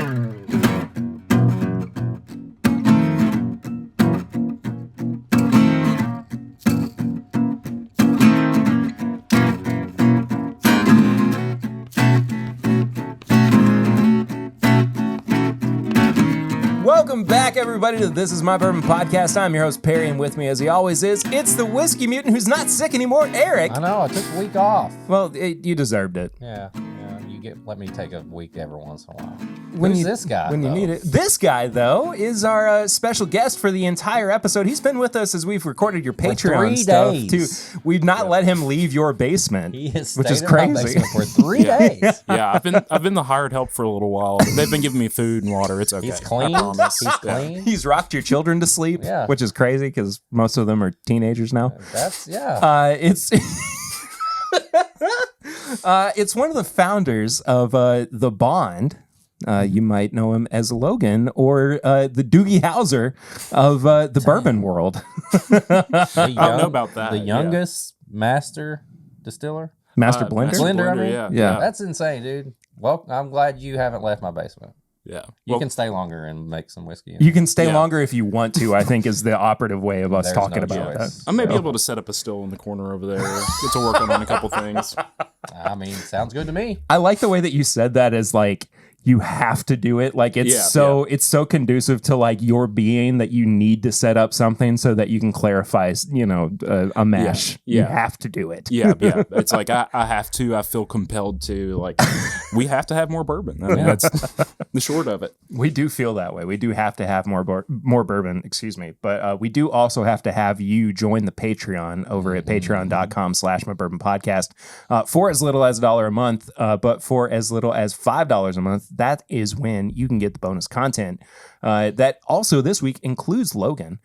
Welcome back, everybody, to This Is My Bourbon Podcast. I'm your host, Perry, and with me, as he always is, it's the whiskey mutant who's not sick anymore, Eric. I know, I took a week off. Well, you deserved it. Yeah, let me take a week every once in a while. Who's this guy, When you need it. This guy, though, is our special guest for the entire episode. He's been with us as we've recorded your Patreon stuff, too. We've not let him leave your basement, He has which is stayed in my crazy. basement for 3 days. Yeah, I've been the hired help for a little while. They've been giving me food and water. It's okay. He's clean. I promise. He's clean. He's rocked your children to sleep, Yeah. which is crazy because most of them are teenagers now. It's one of the founders of the Bond. You might know him as Logan, or the Doogie Howser of the bourbon world. I don't know about that. The youngest master distiller. Master Blender? Blender, I mean. Yeah. That's insane, dude. Well, I'm glad you haven't left my basement. Yeah. You can stay longer and make some whiskey. You can stay Yeah. longer if you want to, I think, is the operative way of us There's talking no about choice. that. I may be able to set up a still in the corner over there. Get to working on a couple things. I mean, sounds good to me. I like the way that you said that as like, you have to do it. Like it's it's so conducive to like your being that you need to set up something so that you can clarify, a mesh. Yeah. You have to do it. Yeah. It's like I have to. I feel compelled to. Like we have to have more bourbon. I mean, that's the short of it. We do feel that way. We do have to have more bourbon, but we do also have to have you join the Patreon over at patreon.com/mybourbonpodcast for as little as $1 a month, but for as little as $5 a month. That is when you can get the bonus content. That also this week includes Logan.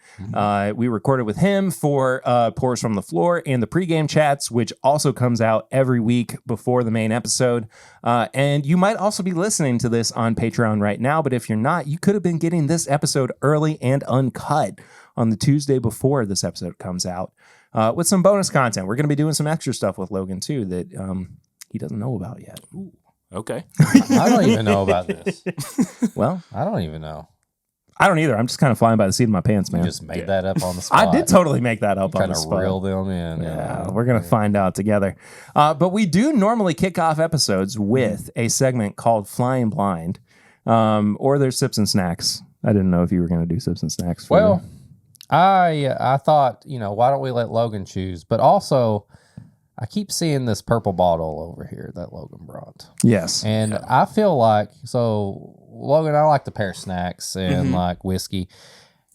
We recorded with him for Pours from the Floor and the pregame chats, which also comes out every week before the main episode. And you might also be listening to this on Patreon right now, but if you're not, you could have been getting this episode early and uncut on the Tuesday before this episode comes out with some bonus content. We're going to be doing some extra stuff with Logan too that he doesn't know about yet. Ooh, okay. I don't even know about this. Well, I don't even know. I don't either. I'm just kind of flying by the seat of my pants, man. You just made that up on the spot. I did totally make that up on the Kind of spot. reel them in. Yeah, we're going to find out together. But we do normally kick off episodes with a segment called Flying Blind, or there's Sips and Snacks. I didn't know if you were going to do Sips and Snacks. Well, I thought, why don't we let Logan choose? But also, I keep seeing this purple bottle over here that Logan brought. Yes. And I feel like, Logan, I like to pair snacks and like whiskey.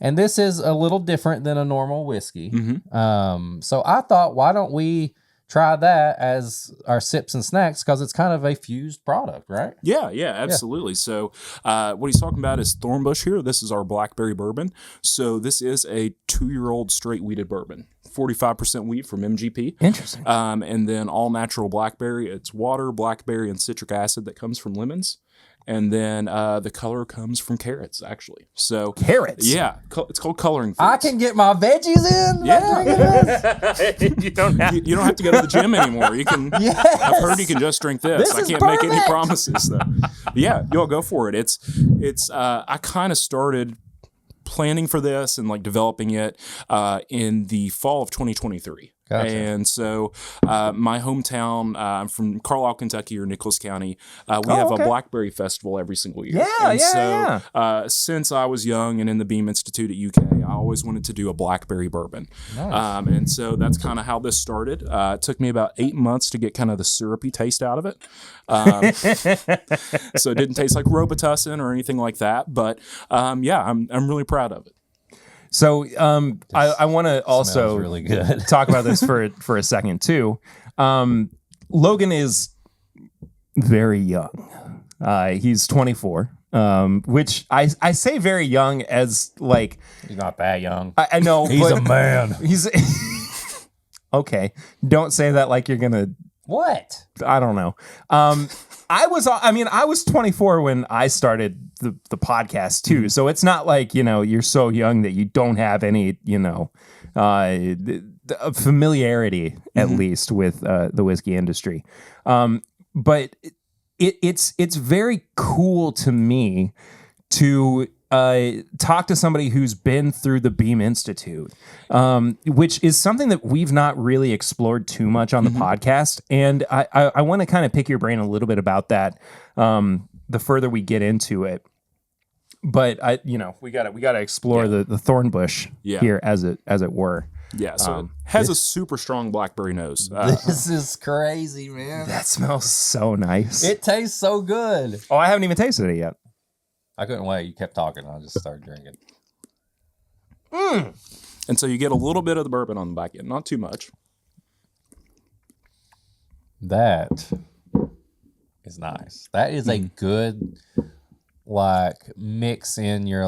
And this is a little different than a normal whiskey. So I thought, why don't we try that as our Sips and Snacks? Because it's kind of a fused product, right? Yeah, absolutely. So what he's talking about is Thornbush here. This is our blackberry bourbon. So this is a 2-year-old straight wheated bourbon. 45% wheat from MGP. Interesting. And then all natural blackberry. It's water, blackberry, and citric acid that comes from lemons. And then the color comes from carrots, actually. So carrots? Yeah. It's called coloring fruits. I can get my veggies in? Yeah. you don't have to go to the gym anymore. You can. Yes. I've heard you can just drink this. I can't make any promises, though. Yeah, you'll go for it. It's. I kind of started planning for this and like developing it in the fall of 2023. Gotcha. And so my hometown, I'm from Carlisle, Kentucky, or Nicholas County. We have a blackberry festival every single year. Since I was young and in the Beam Institute at UK, I always wanted to do a blackberry bourbon. Nice. And so that's kind of how this started. It took me about 8 months to get kind of the syrupy taste out of it. So it didn't taste like Robitussin or anything like that. But I'm really proud of it. So I want to also really good. talk about this for a second too. Logan is very young. He's 24, which I say very young as like He's not that young. I know He's a man. He's okay. Don't say that like you're gonna. What? I don't know. I was 24 when I started the podcast too. So it's not like, you're so young that you don't have any, familiarity at least with the whiskey industry. But it's very cool to me to talk to somebody who's been through the Beam Institute, which is something that we've not really explored too much on the podcast. And I want to kind of pick your brain a little bit about that the further we get into it. But we gotta explore the thorn bush here as it were. Yeah, so it has a super strong blackberry nose. This is crazy, man. That smells so nice. It tastes so good. Oh, I haven't even tasted it yet. I couldn't wait. You kept talking. I just started drinking. And so you get a little bit of the bourbon on the back end, not too much. That is nice. That is a good mix in your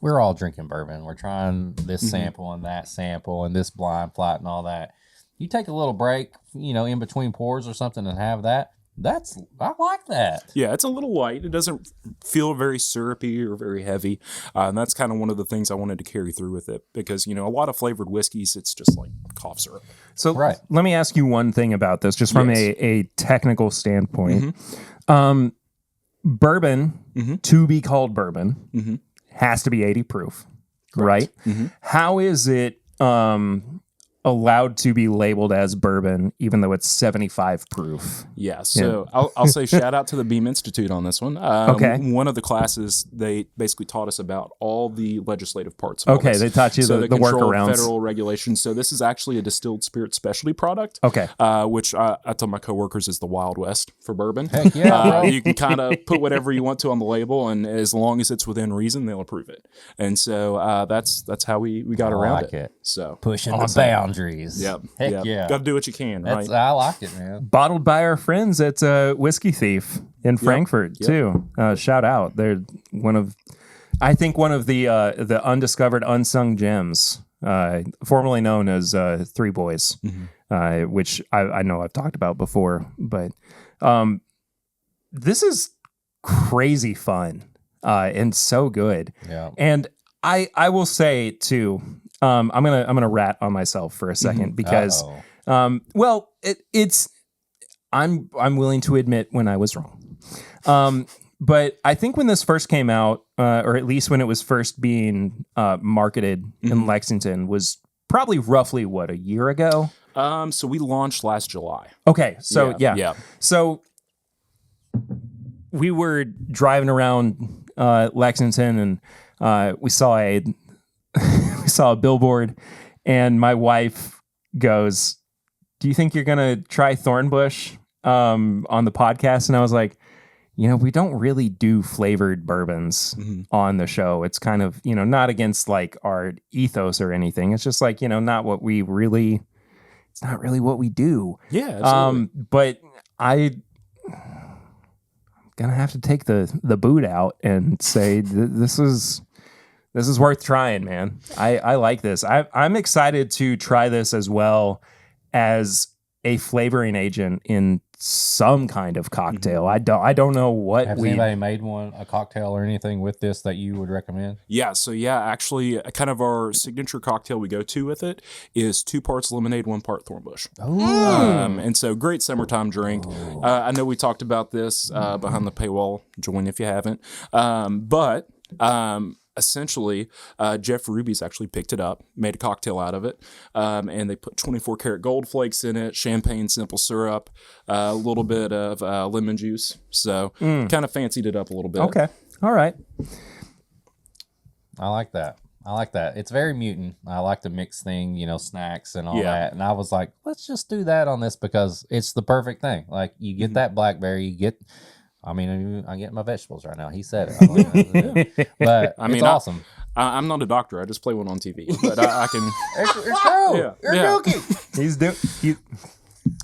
we're all drinking bourbon. We're trying this sample and that sample and this blind flight and all that. You take a little break, in between pours or something and have that. I like that. Yeah, it's a little light. It doesn't feel very syrupy or very heavy. And that's kind of one of the things I wanted to carry through with it because, a lot of flavored whiskeys, it's just like cough syrup. So let me ask you one thing about this, just from a technical standpoint. Bourbon, to be called bourbon, has to be 80 proof, right? How is it allowed to be labeled as bourbon, even though it's 75 proof? Yeah, so I'll say shout out to the Beam Institute on this one. Okay. One of the classes, they basically taught us about all the legislative parts of all Okay, this. they taught you the control, workarounds. federal regulations. So this is actually a distilled spirit specialty product. Okay. Which I tell my coworkers is the Wild West for bourbon. Heck yeah, You can kind of put whatever you want to on the label, and as long as it's within reason, they'll approve it. And so that's how we got around like it. So Pushing the boundaries. Yep. Heck yeah. Got to do what you can, right? I like it, man. Bottled by our friends at Whiskey Thief in Frankfurt, too. Shout out. They're one of the undiscovered, unsung gems, formerly known as Three Boys, which I know I've talked about before. But this is crazy fun and so good. Yeah. And I will say, too, I'm gonna rat on myself for a second because I'm willing to admit when I was wrong. But I think when this first came out, or at least when it was first being marketed in Lexington, was probably roughly a year ago. So we launched last July. Okay, so yeah. So we were driving around Lexington and we saw a billboard, and my wife goes, "Do you think you're gonna try Thornbush on the podcast?" And I was like, we don't really do flavored bourbons on the show. It's kind of, not against our ethos or anything. It's just not what we really. It's not really what we do. Yeah, absolutely. But I'm gonna have to take the boot out and say this is worth trying, man. I like this. I'm excited to try this as well as a flavoring agent in some kind of cocktail. I don't know what. Has anybody made a cocktail or anything with this that you would recommend? Yeah, so actually, kind of our signature cocktail we go to with it is 2 parts lemonade, 1 part Thornbush. And so great summertime drink. I know we talked about this behind the paywall. Join if you haven't. But essentially, Jeff Ruby's actually picked it up, made a cocktail out of it, and they put 24 karat gold flakes in it, champagne simple syrup, a little bit of lemon juice. So kind of fancied it up a little bit. Okay. All right. I like that. It's very mutant. I like the mix thing, snacks and all that. And I was like, let's just do that on this because it's the perfect thing. Like you get that blackberry, I get my vegetables right now. He said it. But it's awesome. I'm not a doctor. I just play one on TV. But I can... It's true. Yeah. You're Dookie. He's Dookie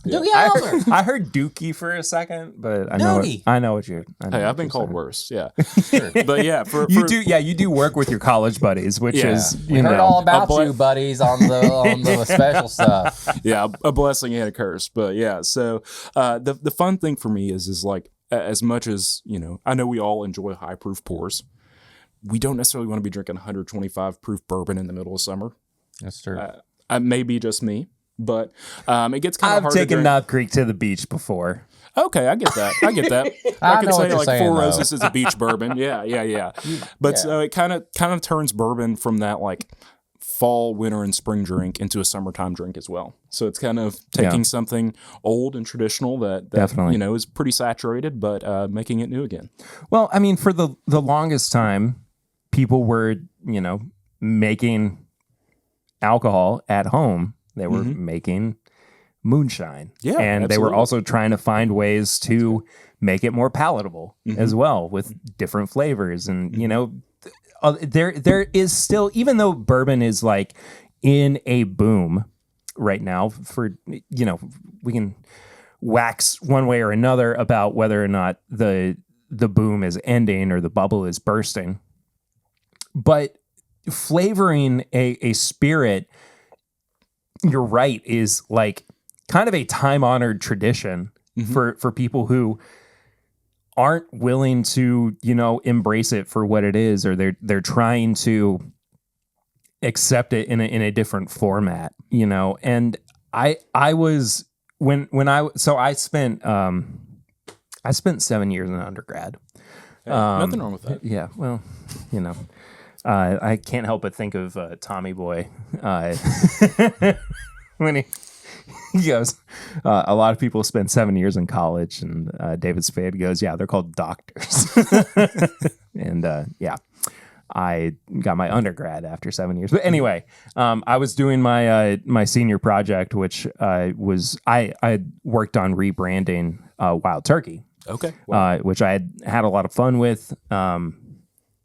Howser. I heard Dookie for a second, but I know what you're... Hey, I've been called worse. Yeah. Sure. But yeah, you do work with your college buddies, which is... We heard all about you, buddies, on the special stuff. Yeah, a blessing and a curse. But yeah, so the fun thing for me is like, as much as, I know we all enjoy high proof pours, we don't necessarily want to be drinking 125 proof bourbon in the middle of summer. That's true. Maybe just me, but it gets kind of hard to drink. I've taken Knob Creek to the beach before. Okay, I get that. I could know what say you're like saying, Four though. Roses is a beach bourbon. Yeah. But so it kind of turns bourbon from that like fall, winter, and spring drink into a summertime drink as well. So it's kind of taking something old and traditional that Definitely. is pretty saturated, but making it new again. Well, I mean, for the longest time, people were, making alcohol at home. They were making moonshine. Yeah, and they were absolutely. also trying to find ways to make it more palatable as well with different flavors. And, there is still, even though bourbon is like in a boom right now for, we can wax one way or another about whether or not the boom is ending or the bubble is bursting. But flavoring a spirit, you're right, is like kind of a time-honored tradition for people who aren't willing to, embrace it for what it is, or they're trying to accept it in a different format, And I was I spent 7 years in undergrad. Nothing wrong with that. Yeah, well, I can't help but think of Tommy Boy when he goes, a lot of people spend 7 years in college, and David Spade goes, yeah, they're called doctors. And I got my undergrad after 7 years. But anyway, I was doing my senior project, which I worked on rebranding Wild Turkey. Okay. Which I had a lot of fun with.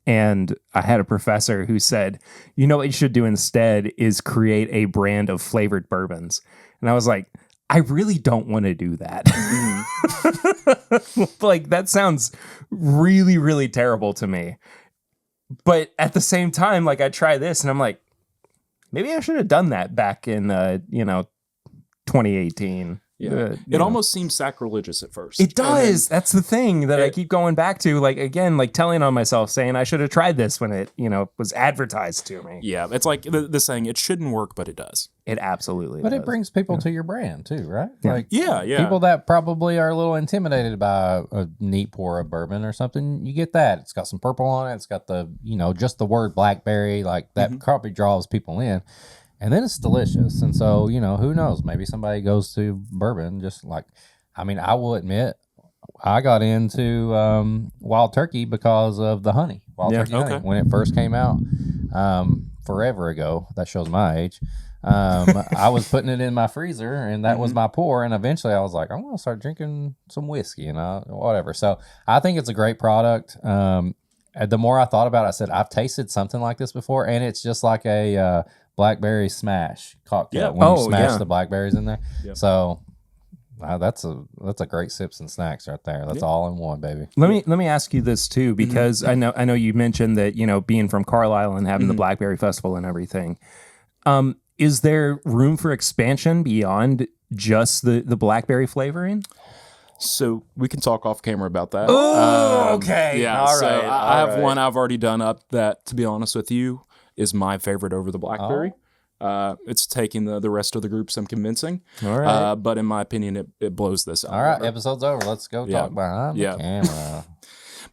And I had a professor who said, what you should do instead is create a brand of flavored bourbons. And I was like, I really don't want to do that. Like, that sounds really, really terrible to me. But at the same time, like, I try this and I'm like, maybe I should have done that back in, 2018. Yeah. It almost seems sacrilegious at first. It does. That's the thing that I keep going back to. Like, again, like telling on myself, saying I should have tried this when it, was advertised to me. Yeah. It's like the saying, it shouldn't work, but it does. It absolutely But does. it brings people to your brand too, right? Yeah. Like, Yeah. people that probably are a little intimidated by a neat pour of bourbon or something, you get that. It's got some purple on it. It's got the, just the word blackberry, like that probably draws people in. And then it's delicious. And so, who knows? Maybe somebody goes to bourbon just like, I will admit, I got into Wild Turkey because of the honey. Wild Turkey honey. When it first came out, forever ago, that shows my age, I was putting it in my freezer, and that was my pour. And eventually I was like, I'm going to start drinking some whiskey, whatever. So I think it's a great product. The more I thought about it, I said, I've tasted something like this before, and it's just like a blackberry smash cocktail when you smash the blackberries in there. Yep. So that's a great sips and snacks right there. That's all in one, baby. Let me ask you this too, because I know you mentioned that being from Carlisle and having the Blackberry Festival and everything. Is there room for expansion beyond just the blackberry flavoring? So we can talk off camera about that. Oh, okay. Yeah. All so right. I have one I've already done up that, to be honest with you, is my favorite over the blackberry. It's taking the rest of the group some convincing. All right. But in my opinion, it blows this out. All right, episode's over. Let's go talk behind the camera.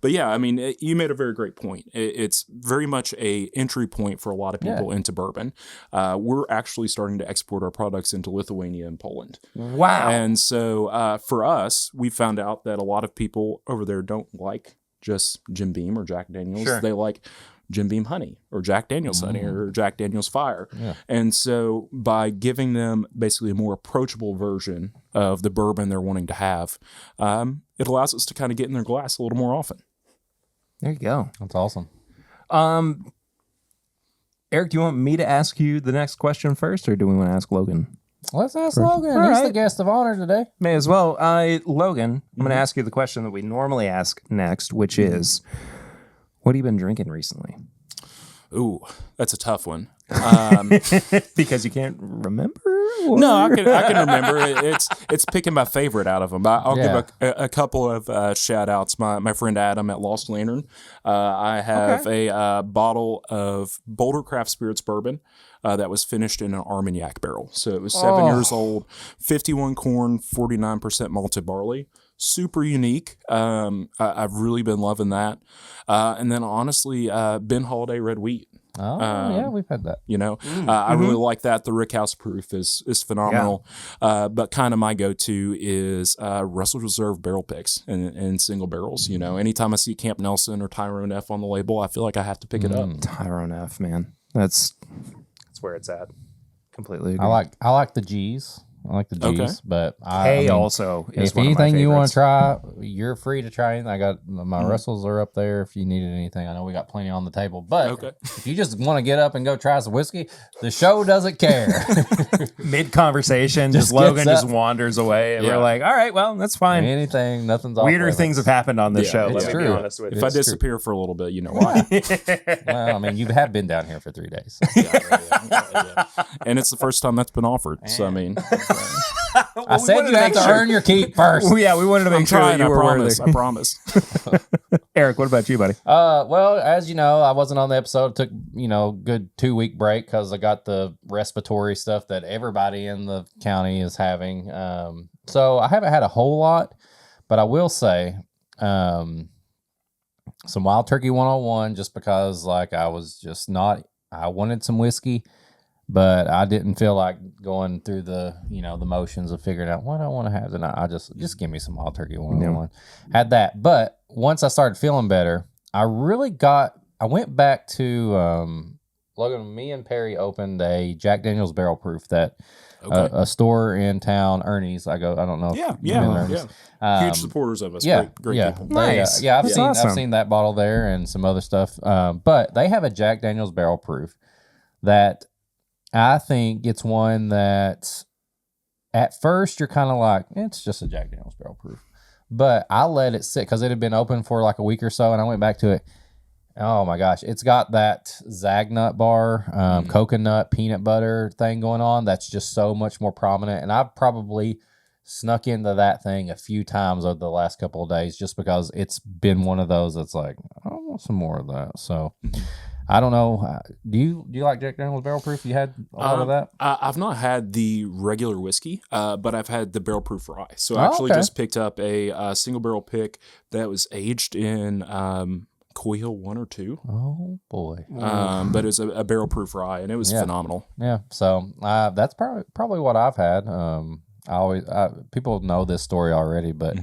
But yeah, you made a very great point. It's very much a entry point for a lot of people into bourbon. We're actually starting to export our products into Lithuania and Poland. Wow. And so for us, we found out that a lot of people over there don't like just Jim Beam or Jack Daniels. Sure. They like Jim Beam Honey or Jack Daniels Honey or Jack Daniels Fire. Yeah. And so by giving them basically a more approachable version of the bourbon they're wanting to have, it allows us to kind of get in their glass a little more often. There you go. That's awesome. Eric, do you want me to ask you the next question first, or do we want to ask Logan? Let's ask Logan. He's the guest of honor today. May as well. Logan, I'm going to ask you the question that we normally ask next, which is, what have you been drinking recently? Ooh, that's a tough one. Because you can't remember? Or? No, I can remember. It's picking my favorite out of them. I'll give a couple of shout outs. My friend Adam at Lost Lantern. I have a bottle of Boulder Craft Spirits bourbon that was finished in an Armagnac barrel. So it was 7 years old, 51 corn, 49% malted barley. super unique. I've really been loving that. And then honestly, Ben Holiday Red Wheat. Oh, yeah, we've had that. You know, I really like that. The Rickhouse proof is phenomenal. Yeah. But kind of my go-to is Russell Reserve barrel picks and single barrels. You know, anytime I see Camp Nelson or Tyrone F on the label, I feel like I have to pick it up. Tyrone F, man. That's where it's at. Completely agree. I like the G's. I like the G's, but I mean, also is if one anything of my you want favorites. to try, you're free to try anything. I got my Russells are up there if you needed anything. I know we got plenty on the table, but if you just want to get up and go try some whiskey, the show doesn't care. Mid conversation, just Logan just wanders away, and we're like, all right, well, that's fine. Anything, nothing's off Weirder limits. things have happened on this show. It's Let true. me be honest with you. If I disappear for a little bit, you know why. Well, I mean, you have been down here for 3 days. So. And it's the first time that's been offered. So I mean. I said you have to earn your keep first. Yeah, we wanted to make sure that you were worthy. I promise. Eric, what about you, buddy? Well, as you know, I wasn't on the episode. It took, good 2-week break because I got the respiratory stuff that everybody in the county is having. So I haven't had a whole lot, but I will say some Wild Turkey 101 just because I was just I wanted some whiskey. But I didn't feel like going through the motions of figuring out what I want to have tonight. I just give me some Wild Turkey 101. Had that. But once I started feeling better, I went back to Logan. Me and Perry opened a Jack Daniel's barrel proof that a store in town, Ernie's. I don't know. Huge supporters of us. Great people. Nice. I've seen that bottle there and some other stuff. But they have a Jack Daniel's barrel proof that I think it's one that at first you're kind of like, it's just a Jack Daniel's barrel proof. But I let it sit because it had been open for like a week or so, and I went back to it. Oh my gosh, it's got that Zagnut bar, coconut, peanut butter thing going on that's just so much more prominent. And I've probably snuck into that thing a few times over the last couple of days just because it's been one of those that's like, I want some more of that. So I don't know. Do you like Jack Daniel's barrel proof? You had a lot of that? I've not had the regular whiskey, but I've had the barrel proof rye. So I actually just picked up a single barrel pick that was aged in Coy Hill 1 or 2. Oh boy! But it was a barrel proof rye, and it was phenomenal. Yeah. So that's probably what I've had. People know this story already, but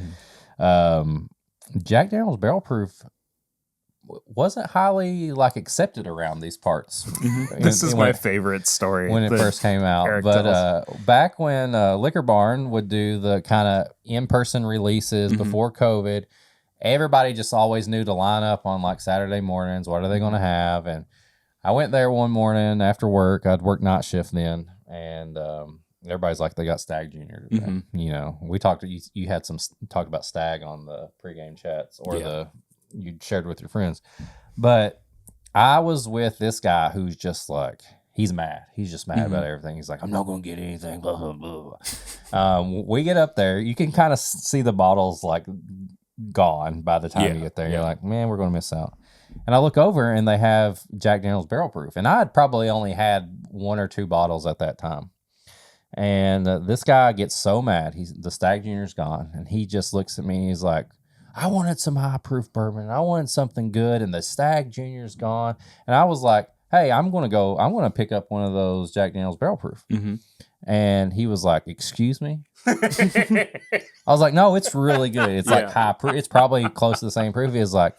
Jack Daniel's barrel proof wasn't highly accepted around these parts. This is my favorite story when it first came out. Eric but back when Liquor Barn would do the kind of in-person releases before COVID, everybody just always knew to line up on Saturday mornings. What are they going to have? And I went there one morning after work. I'd work night shift then, and everybody's like, they got Stag Junior today. We talked. You had some talked about Stag on the pregame chats or you shared with your friends. But I was with this guy who's just he's mad. He's just mad about everything. He's like, I'm not going to get anything, blah, blah, blah. We get up there. You can kind of see the bottles gone by the time you get there. You're like, man, we're going to miss out. And I look over and they have Jack Daniel's barrel proof. And I had probably only had 1 or 2 bottles at that time. And this guy gets so mad. The Stag Junior's gone. And he just looks at me and he's like, I wanted some high proof bourbon. I wanted something good, and the Stag Junior's gone. And I was like, hey, I'm going to pick up one of those Jack Daniel's barrel proof. And he was like, excuse me? I was like, no, it's really good. It's high proof. It's probably close to the same proof. He was like,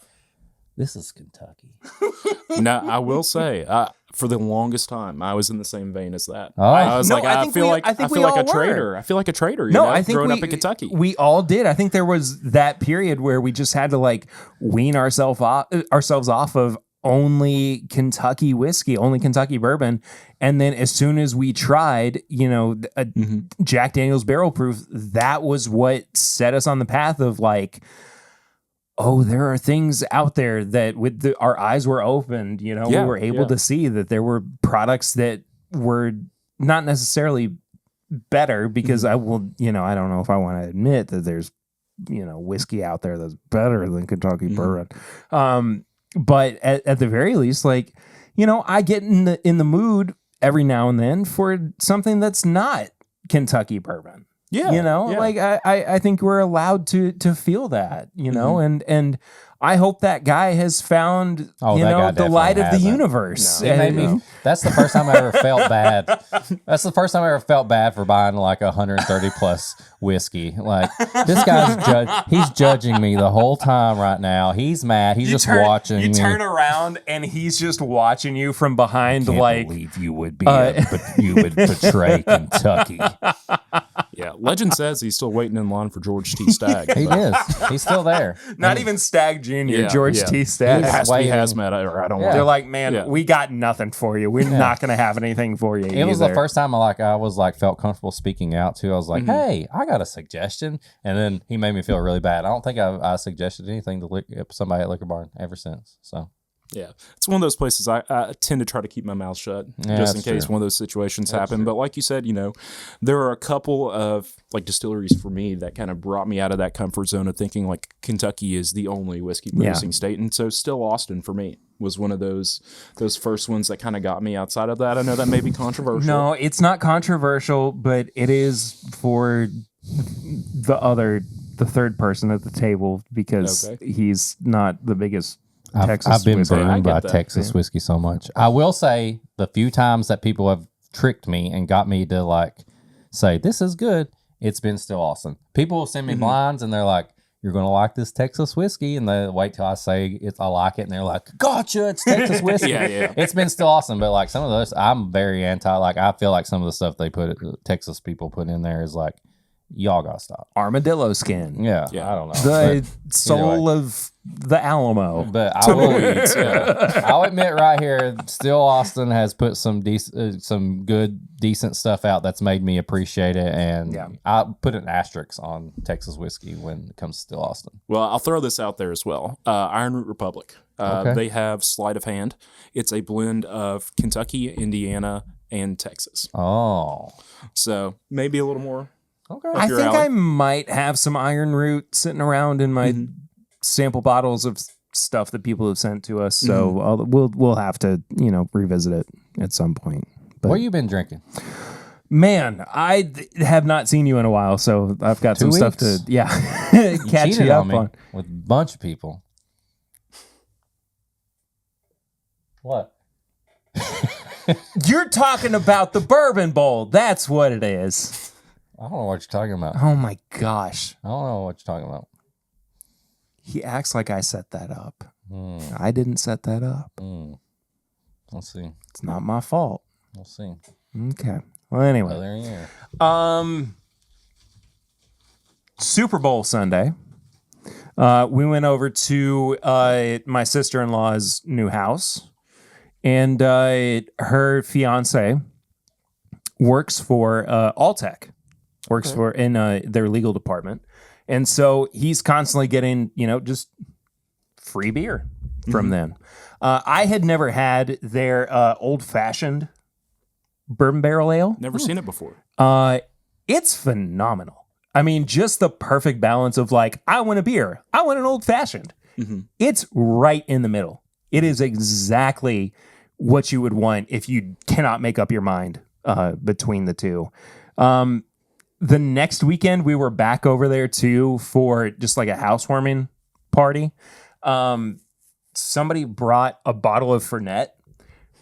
this is Kentucky. Now, I will say, for the longest time, I was in the same vein as that. Oh. I was I feel like a traitor. I feel like a traitor. I think growing up in Kentucky, we all did. I think there was that period where we just had to wean ourselves off of only Kentucky whiskey, only Kentucky bourbon, and then as soon as we tried, a Jack Daniel's barrel proof, that was what set us on the path of there are things out there that our eyes were opened, we were able to see that there were products that were not necessarily better because I don't know if I want to admit that there's, whiskey out there that's better than Kentucky bourbon. But at the very least, I get in the mood every now and then for something that's not Kentucky bourbon. Yeah. You know, like I think we're allowed to feel that, you know, and I hope that guy has found, the light of the universe. No. It made me. That's the first time I ever felt bad. That's the first time I ever felt bad for buying like 130 plus whiskey. Like this guy's he's judging me the whole time right now. He's mad. He's just watching me. You turn around and he's just watching you from behind. Can't believe you would be you would betray Kentucky. Yeah, legend says he's still waiting in line for George T. Stagg. He is. He's still there. Not even Stagg Jr., George T. Stagg. It has to be hazmat, or I don't want. They're like, man, we got nothing for you. We're not going to have anything for you. It was the first time I felt comfortable speaking out too. I was like, hey, I got a suggestion, and then he made me feel really bad. I don't think I suggested anything to somebody at Liquor Barn ever since. So. Yeah, it's one of those places I tend to try to keep my mouth shut just in case one of those situations happen. But like you said, there are a couple of like distilleries for me that kind of brought me out of that comfort zone of thinking like Kentucky is the only whiskey producing state. And so still Austin for me was one of those first ones that kind of got me outside of that. I know that may be controversial. No, it's not controversial, but it is for the third person at the table because he's not the biggest I've been burned by Texas whiskey so much. I will say the few times that people have tricked me and got me to like say this is good, it's been still awesome. People will send me blinds and they're like, "You're gonna like this Texas whiskey," and they wait till I say I like it, and they're like, "Gotcha, it's Texas whiskey." It's been still awesome, but like some of those, I'm very anti. Like I feel like some of the stuff Texas people put in there is like, y'all gotta stop. Armadillo skin. Yeah. I don't know. The soul of the Alamo. But I'll admit right here, still Austin has put some good, decent stuff out that's made me appreciate it. And I put an asterisk on Texas whiskey when it comes to still Austin. Well, I'll throw this out there as well. Iron Root Republic. They have Sleight of Hand. It's a blend of Kentucky, Indiana, and Texas. Oh. So maybe a little more. Okay. I think I might have some Iron Root sitting around in my sample bottles of stuff that people have sent to us. So we'll have to revisit it at some point. But, what have you been drinking? Man, I have not seen you in a while, so I've got some stuff to catch you up on with a bunch of people. What? You're talking about the Bourbon Bowl. That's what it is. I don't know what you're talking about. Oh my gosh. I don't know what you're talking about. He acts like I set that up. I didn't set that up. We'll see. It's not my fault. We'll see. Okay. Well, anyway. Another year. Super Bowl Sunday. We went over to my sister-in-law's new house, and her fiance works for Alltech. Works for in their legal department, and so he's constantly getting just free beer from them. I had never had their old-fashioned bourbon barrel ale. Never seen it before. It's phenomenal. I mean, just the perfect balance of like, I want a beer, I want an old-fashioned. It's right in the middle. It is exactly what you would want if you cannot make up your mind between the two. The next weekend, we were back over there, too, for just like a housewarming party. Somebody brought a bottle of Fernet,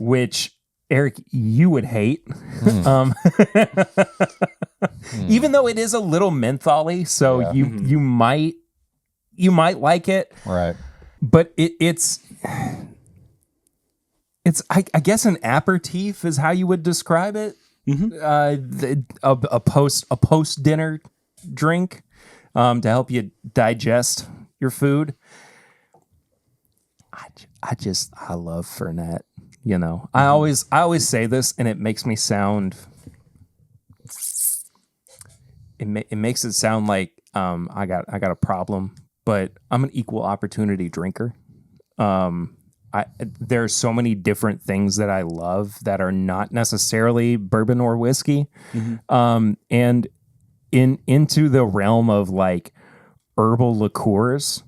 which, Eric, you would hate. Even though it is a little mentholy, so you might like it. Right. But it's I guess an aperitif is how you would describe it. A post dinner drink to help you digest your food. I love Fernet. I always say this, and it makes me sound. It makes it sound like I got a problem, but I'm an equal opportunity drinker. There are so many different things that I love that are not necessarily bourbon or whiskey. And into the realm of like herbal liqueurs,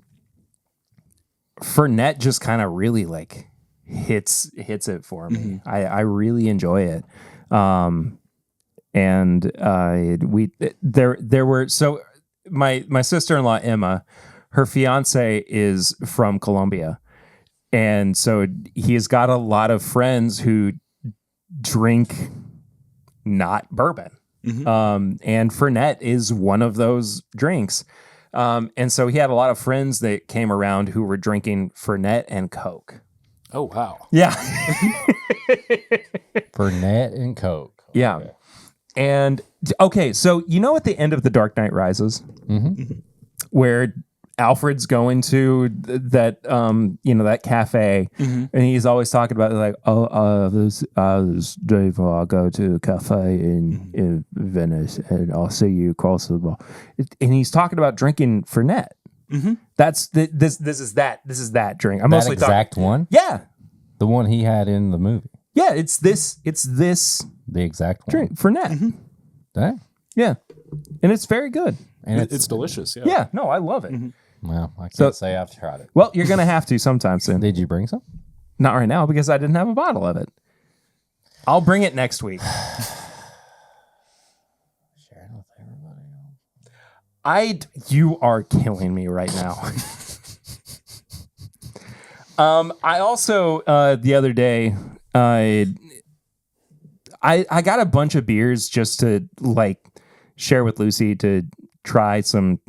Fernet just kind of really like hits it for me. I really enjoy it. and there were so my sister-in-law Emma, her fiance is from Colombia, and so he has got a lot of friends who drink not bourbon. And Fernet is one of those drinks. And so he had a lot of friends that came around who were drinking Fernet and Coke. Oh, wow. Yeah. Fernet and Coke. Yeah. Okay. And okay, so you know at the end of The Dark Knight Rises, where Alfred's going to that that cafe, and he's always talking about like, this Dave, I'll go to a cafe in Venice, and I'll see you across the bar. And he's talking about drinking Fernet. That's this is that drink. I'm That mostly exact one? Yeah, The one he had in the movie. yeah. It's this The exact one. drink Fernet. Dang. Yeah, and it's very good. And It's delicious. Yeah. Yeah, no, I love it. well, I can't say I've tried it. Well, you're gonna have to sometime soon. Did you bring some? Not right now because I didn't have a bottle of it. I'll bring it next week. Sharing with everybody. You are killing me right now. I also the other day I got a bunch of beers just to like share with Lucy to try some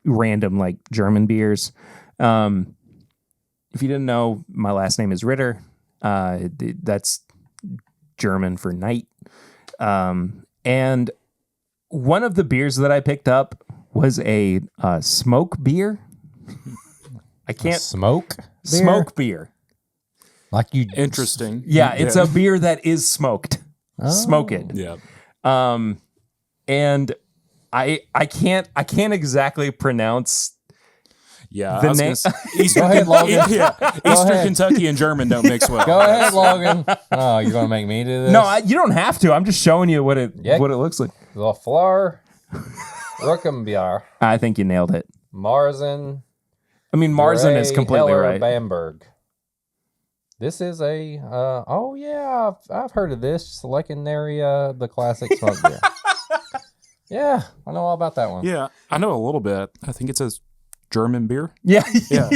random like German beers. If you didn't know, my last name is Ritter. That's German for night. And one of the beers that I picked up was a smoke beer. I can't Smoke? Beer? smoke beer. Like you. Interesting. Yeah, it's a beer that is smoked. Smoke it. Yeah. And I can't exactly pronounce Yeah. the I was name. gonna say, Eastern, Go ahead, Logan. Eastern ahead. Kentucky and German don't mix well. Go ahead, Logan. Oh, you're going to make me do this? No, you don't have to. I'm just showing you what it looks like. The Fleur, Ruckenbier, I think you nailed it. Marzen, I mean, Marzen is completely Heller, right. Bamberg. This is a, oh yeah, I've heard of this. Legendary, the classic smoke beer. Yeah, I know all about that one. Yeah. I know a little bit. I think it says German beer. Yeah. Yeah.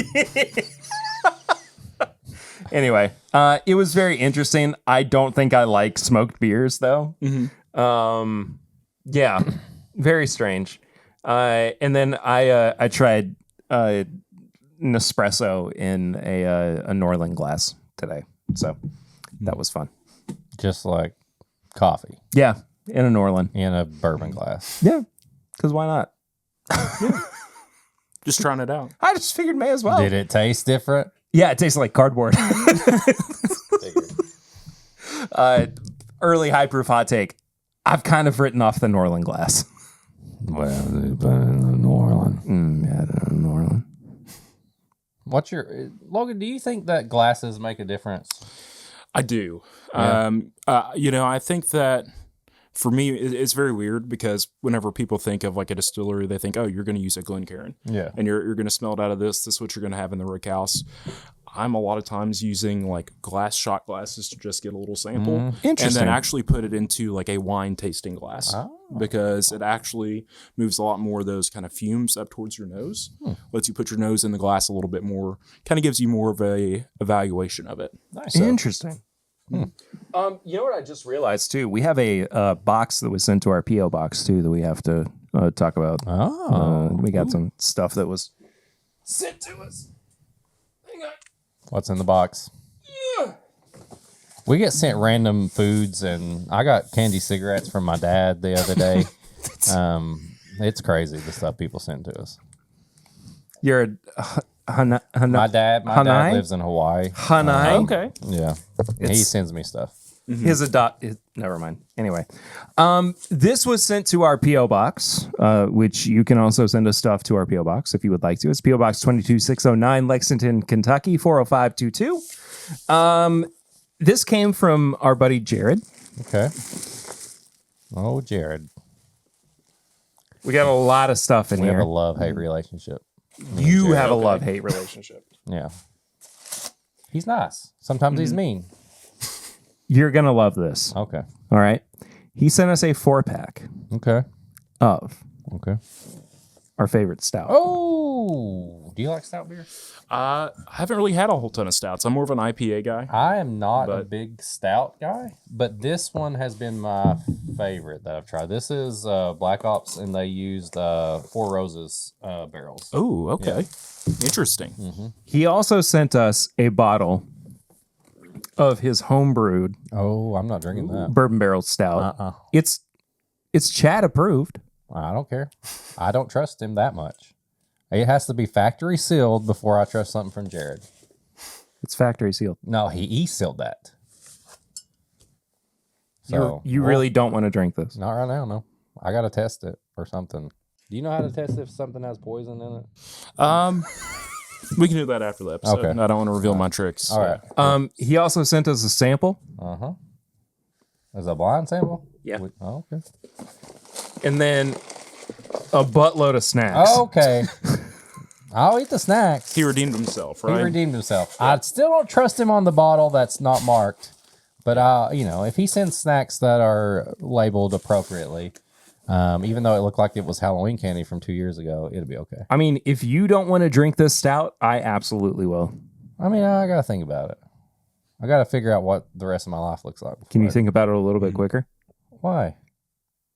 Anyway, it was very interesting. I don't think I like smoked beers though. Yeah, very strange. And then I tried Nespresso in a Norland glass today, so that was fun. Just like coffee Yeah, in a Norland. in a bourbon glass. Yeah, because why not? Just trying it out. I just figured may as well. Did it taste different? Yeah, it tastes like cardboard. Early high proof hot take. I've kind of written off the Norland glass. Well, New Orleans. Yeah, Norland. What's your Logan? Do you think that glasses make a difference? I do. Yeah. I think that for me, it's very weird because whenever people think of like a distillery, they think, oh, you're going to use a Glencairn. Yeah. And you're going to smell it out of this. This is what you're going to have in the Rook House. I'm a lot of times using like shot glasses to just get a little sample. Interesting. And then actually put it into like a wine tasting glass because it actually moves a lot more of those kind of fumes up towards your nose. Lets you put your nose in the glass a little bit more, kind of gives you more of a evaluation of it. Nice. Interesting. You know what I just realized too? We have a box that was sent to our P.O. box too that we have to talk about. We got some stuff that was sent to us. Hang on. What's in the box? We get sent random foods, and I got candy cigarettes from my dad the other day. It's crazy the stuff people send to us. You're My dad lives in Hawaii. Hanai. Okay. Yeah, he sends me stuff. His never mind. Anyway, this was sent to our P.O. box, which you can also send us stuff to our P.O. box if you would like to. It's P.O. Box 22609, Lexington, Kentucky 40522. This came from our buddy Jared. Okay. Oh, Jared. We got a lot of stuff in We have here. a love-hate relationship. You have a love-hate relationship. Yeah. He's nice. Sometimes he's mean. You're going to love this. Okay. All right. He sent us a 4-pack Okay. of Okay. our favorite stout. Oh, do you like stout beer? I haven't really had a whole ton of stouts. I'm more of an IPA guy. I am not a But- big stout guy, but this one has been my favorite that I've tried. This is Black Ops, and they used Four Roses barrels. Oh, okay. Interesting. He also sent us a bottle of his homebrewed Oh, I'm not drinking that. bourbon barrel stout. It's Chad approved. I don't care. I don't trust him that much. It has to be factory sealed before I trust something from Jared. It's factory sealed. No, he sealed that. So You really don't want to drink this. not right now. No, I gotta test it or something. Do you know how to test if something has poison in it? We can do that after the episode. Okay. I don't want to reveal my tricks. All right. He also sent us a sample, Is it a blind sample? Yeah. Oh, okay. and then a buttload of snacks. Okay. I'll eat the snacks. He redeemed himself, He right? redeemed himself. I still don't trust him on the bottle that's not marked. But, if he sends snacks that are labeled appropriately, even though it looked like it was Halloween candy from 2 years ago, it'll be okay. I mean, if you don't want to drink this stout, I absolutely will. I mean, I got to think about it. I got to figure out what the rest of my life looks like. Can you think about it a little bit quicker? Why?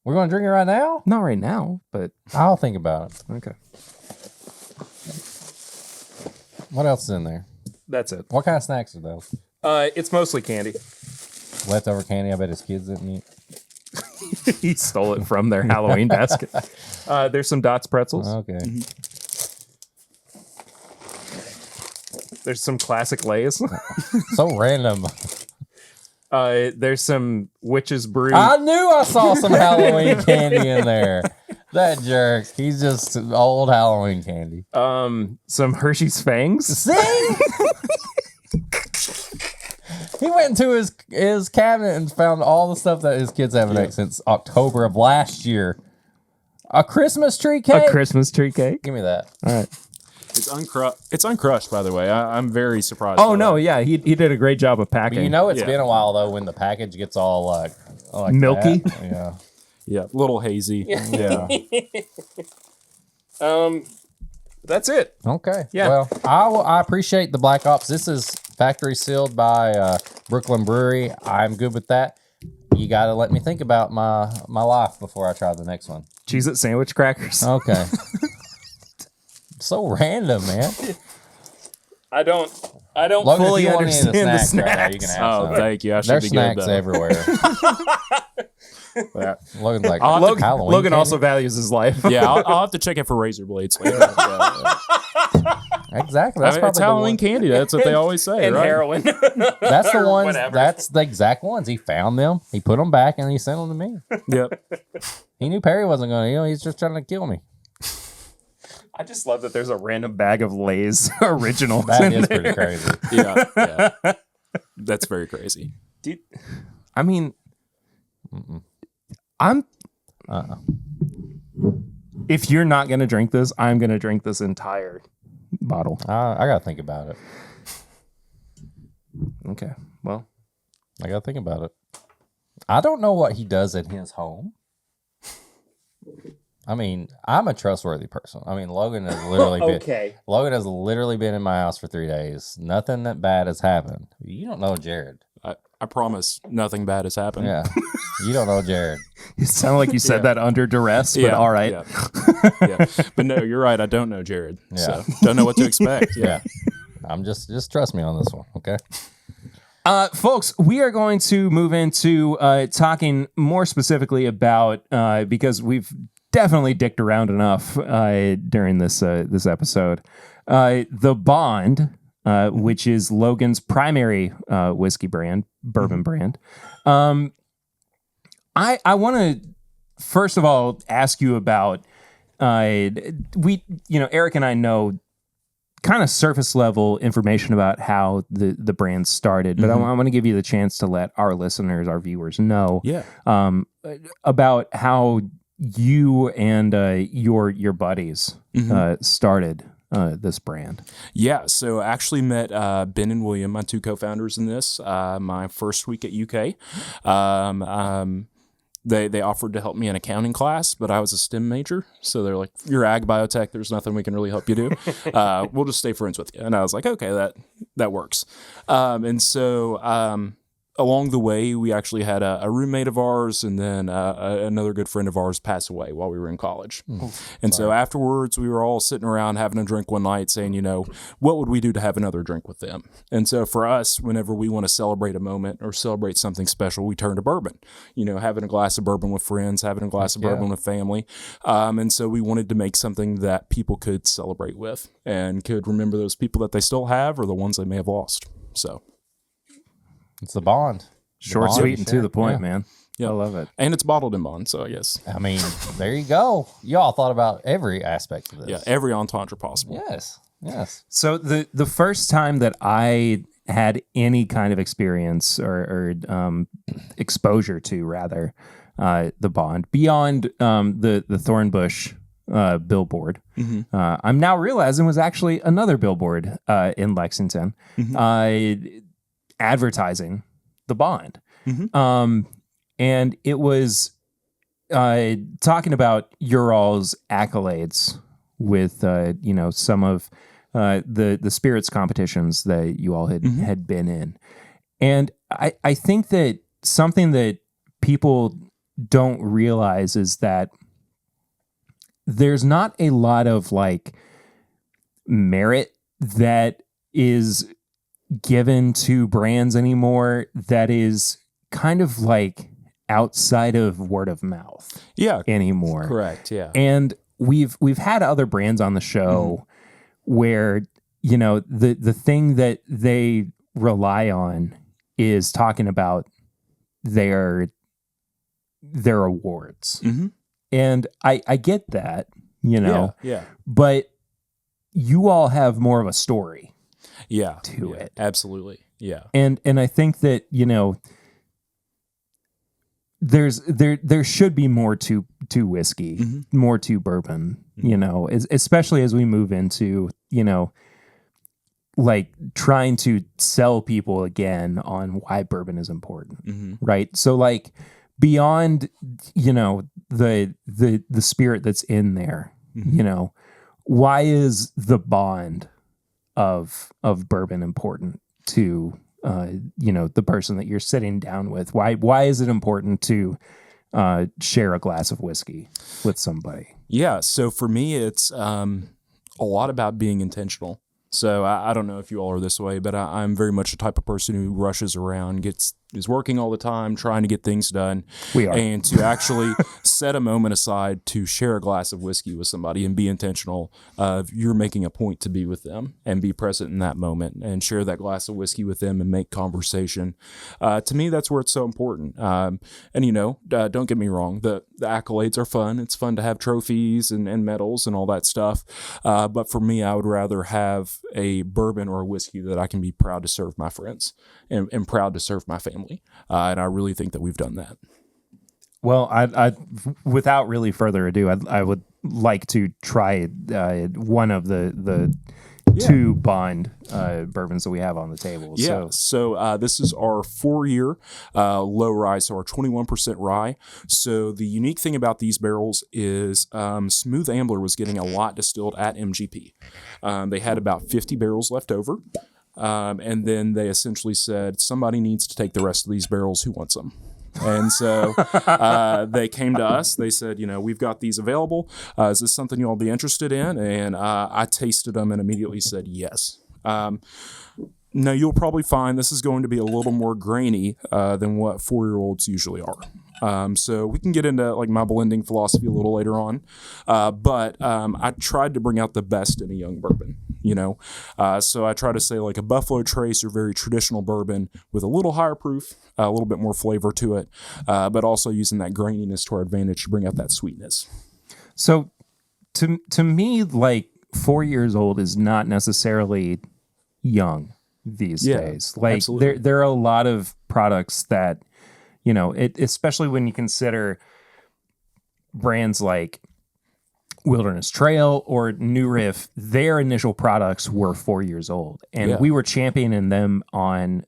We're going to drink it right now? Not right now, but I'll think about it. okay. What else is in there? That's it. What kind of snacks are those? It's mostly candy. Leftover candy I bet his kids didn't eat. He stole it from their Halloween basket. There's some Dots pretzels. Okay. There's some classic Lays. So random. There's some Witch's Brew. I knew I saw some Halloween candy in there. That jerk. He's just old Halloween candy. Some Hershey's Fangs. See? He went into his cabinet and found all the stuff that his kids haven't ate since October of last year. A Christmas tree cake? A Christmas tree cake. Give me that. All right. It's uncrushed, by the way. I'm very surprised. Oh, by no. that. Yeah. He did a great job of packing. You know it's Yeah. been a while, though, when the package gets all like Milky? that. Yeah. Yeah, a little hazy. Yeah. That's it. Okay. Yeah. Well, I appreciate the Black Ops. This is factory sealed by Brooklyn Brewery. I'm good with that. You got to let me think about my life before I try the next one. Cheez-It sandwich crackers. Okay. So random, man. I don't Logan, fully if you want any of understand the snacks right now, snacks. you can have Oh, some. thank you. I should There's be snacks good, though. everywhere. Logan's like, Logan, Halloween Logan candy? also values his life. Yeah, I'll have to check it for razor blades later. Exactly. I That's mean, probably it's Halloween candy. That's what they always say, and right? heroin. That's the ones. whatever. That's the exact ones. He found them. He put them back, and he sent them to me. Yep. He knew Perry wasn't going to. He's just trying to kill me. I just love that there's a random bag of Lay's originals. That in is there. pretty crazy. Yeah. That's very crazy. Dude, I mean, I'm. If you're not gonna drink this, I'm gonna drink this entire bottle. I got to think about it. Okay. Well, I got to think about it. I don't know what he does in his home. I mean, I'm a trustworthy person. I mean, Logan has literally Logan has literally been in my house for 3 days. Nothing that bad has happened. You don't know Jared. I promise nothing bad has happened. Yeah. You don't know Jared. it sounded like you said that under duress, but all right. Yeah. But no, you're right. I don't know Jared. So don't know what to expect. Yeah. I'm just trust me on this one, okay? Folks, we are going to move into talking more specifically about because we've definitely dicked around enough during this episode. The Bond, which is Logan's primary whiskey brand, bourbon brand. I want to first of all ask you about Eric and I know kind of surface level information about how the brand started, but I want to give you the chance to let our listeners, our viewers know about how you and your buddies started this brand. Yeah, so I actually met Ben and William, my two co-founders in this, my first week at UK. they offered to help me in accounting class, but I was a STEM major. So they're like, you're ag biotech. There's nothing we can really help you do. We'll just stay friends with you. And I was like, okay, that works. And so along the way, we actually had a roommate of ours and then another good friend of ours pass away while we were in college. And so afterwards, we were all sitting around having a drink one night saying, what would we do to have another drink with them? And so for us, whenever we want to celebrate a moment or celebrate something special, we turn to bourbon, having a glass of bourbon with friends, having a glass of bourbon with family. And so we wanted to make something that people could celebrate with and could remember those people that they still have or the ones they may have lost. So. It's the Bond. Short, sweet, and to the point, man. Yeah. I love it. And it's bottled in Bond, so yes. I mean, there you go. Y'all thought about every aspect of this. Yeah, every entendre possible. Yes. So the first time that I had any kind of experience or exposure to, rather, the Bond, beyond the Thornbush billboard, I'm now realizing was actually another billboard in Lexington. Advertising the Bond. And it was talking about your all's accolades with some of the spirits competitions that you all had been in. And I think that something that people don't realize is that there's not a lot of merit that is given to brands anymore that is kind of outside of word of mouth anymore. Correct. Yeah. And we've had other brands on the show where the thing that they rely on is talking about their awards. And I get that, but you all have more of a story to it. Absolutely. Yeah. And I think that, there should be more to whiskey, more to bourbon, especially as we move into, trying to sell people again on why bourbon is important. Right. So beyond, the spirit that's in there, why is the bond of bourbon important to the person that you're sitting down with? Why is it important to share a glass of whiskey with somebody? Yeah, so for me, it's a lot about being intentional. So I don't know if you all are this way, but I'm very much the type of person who rushes around, is working all the time, trying to get things done. We are. And to actually set a moment aside to share a glass of whiskey with somebody and be intentional. You're making a point to be with them and be present in that moment and share that glass of whiskey with them and make conversation. To me, that's where it's so important. And don't get me wrong, the accolades are fun. It's fun to have trophies and medals and all that stuff. But for me, I would rather have a bourbon or a whiskey that I can be proud to serve my friends and proud to serve my family. And I really think that we've done that. Well, I without really further ado, I would like to try one of the two Bond bourbons that we have on the table. Yeah. So this is our 4-year low rye, so our 21% rye. So the unique thing about these barrels is Smooth Ambler was getting a lot distilled at MGP. They had about 50 barrels left over. And then they essentially said, somebody needs to take the rest of these barrels. Who wants them? And so they came to us. They said, we've got these available. Is this something you all be interested in? And I tasted them and immediately said yes. Now, you'll probably find this is going to be a little more grainy than what 4-year-olds usually are. So we can get into my blending philosophy a little later on. But I tried to bring out the best in a young bourbon. So I try to say a Buffalo Trace or very traditional bourbon with a little higher proof, a little bit more flavor to it, but also using that graininess to our advantage to bring out that sweetness. So to me, 4 years old is not necessarily young these days. There are a lot of products that, especially when you consider brands like Wilderness Trail or New Riff, their initial products were 4 years old. And we were championing them on,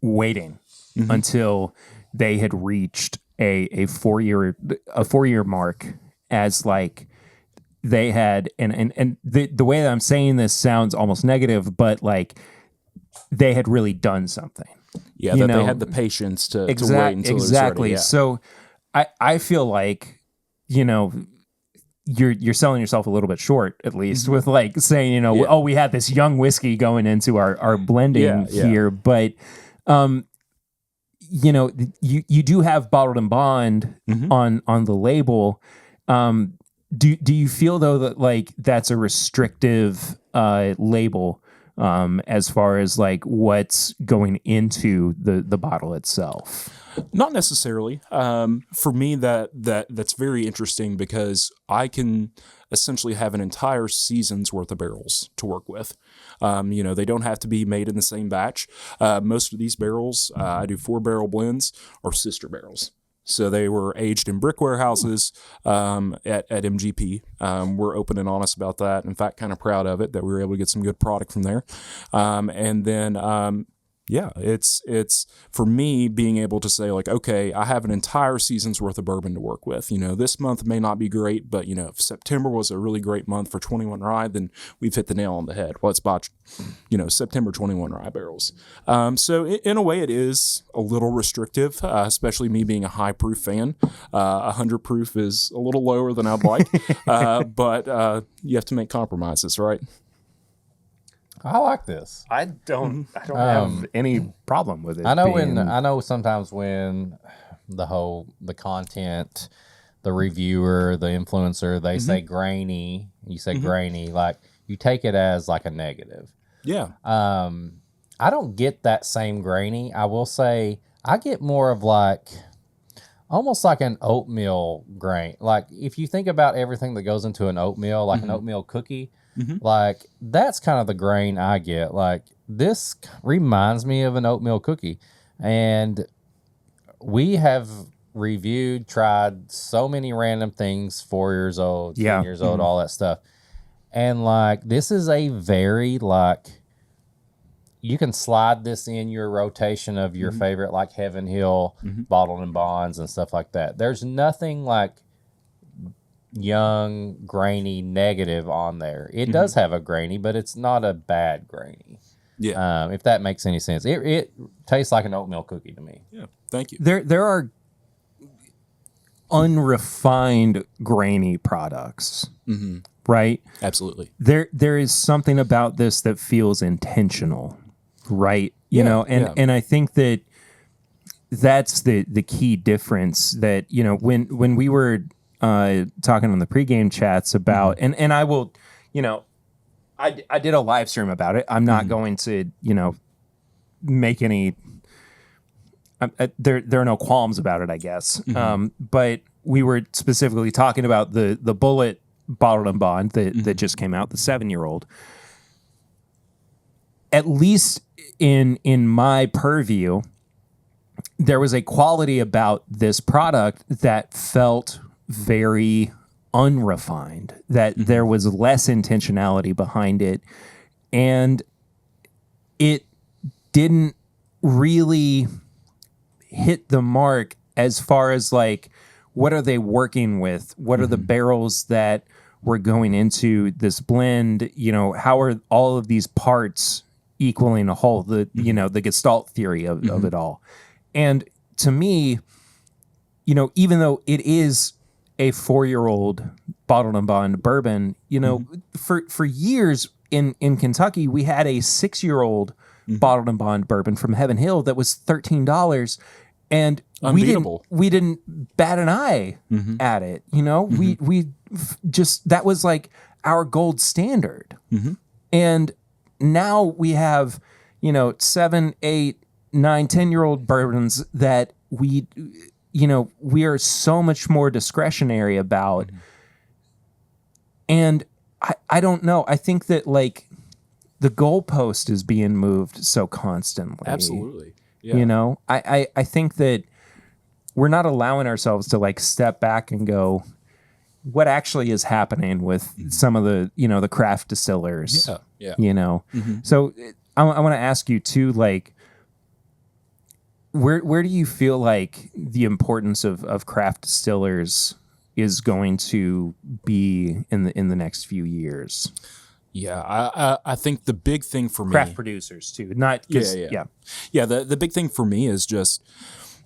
waiting until they had reached a 4-year mark as like they had and the way that I'm saying this sounds almost negative, but like they had really done something. Yeah, that they had the patience to wait until exactly. It was ready. Yeah. So I feel like, you're selling yourself a little bit short, at least, with like saying, oh, we had this young whiskey going into our blending here, but you do have bottled and bond on the label. Do you feel though that like that's a restrictive label as far as like what's going into the bottle itself? Not necessarily. For me, that's very interesting because I can essentially have an entire season's worth of barrels to work with. They don't have to be made in the same batch. Most of these barrels, I do 4-barrel blends or sister barrels. So they were aged in brick warehouses at MGP. We're open and honest about that. In fact, kind of proud of it that we were able to get some good product from there. It's for me being able to say like, okay, I have an entire season's worth of bourbon to work with. This month may not be great, but if September was a really great month for 21 rye, then we've hit the nail on the head. Let's buy, September 21 rye barrels. So in a way it is a little restrictive, especially me being a high proof fan. 100 proof is a little lower than I'd like, but you have to make compromises, right? I like this. I don't have any problem with it. I know sometimes when the content, the reviewer, the influencer, they say grainy, you say grainy, like you take it as like a negative. Yeah. I don't get that same grainy. I will say I get more of like almost like an oatmeal grain. Like if you think about everything that goes into an oatmeal, like an oatmeal cookie, like that's kind of the grain I get. Like this reminds me of an oatmeal cookie. And we have tried so many random things, 4 years old, 10 years old, all that stuff. And like, this is a very like, you can slide this in your rotation of your favorite, like Heaven Hill, bottled and bonds and stuff like that. There's nothing like young, grainy, negative on there. It does have a grainy, but it's not a bad grainy. Yeah. If that makes any sense. It tastes like an oatmeal cookie to me. Yeah. Thank you. There are unrefined grainy products. Right? Absolutely. There is something about this that feels intentional, right? And I think that that's the key difference that, when we were talking on the pregame chats about, and I will, I did a live stream about it. I'm not going to, make any, there are no qualms about it, I guess. But we were specifically talking about the Bullet bottled and bond that just came out, the 7-year-old. At least in my purview, there was a quality about this product that felt very unrefined, that there was less intentionality behind it, and it didn't really hit the mark as far as like, what are they working with? What are the barrels that we're going into this blend? How are all of these parts equaling a whole? The Gestalt theory of it all. And to me, even though it is a 4-year-old bottled and bond bourbon, for years in Kentucky, we had a 6-year-old bottled and bond bourbon from Heaven Hill that was $13. And unbeatable. We didn't bat an eye at it. We just, that was like our gold standard. And now we have, 7, 8, 9, 10-year-old bourbons that we are so much more discretionary about. And I don't know. I think that like the goalpost is being moved so constantly. Absolutely. Yeah. I think that we're not allowing ourselves to like step back and go, what actually is happening with some of the, the craft distillers. Yeah. So I want to ask you too, like, where do you feel like the importance of craft distillers is going to be in the next few years? Yeah, I think the big thing for me, craft producers too, not the big thing for me is just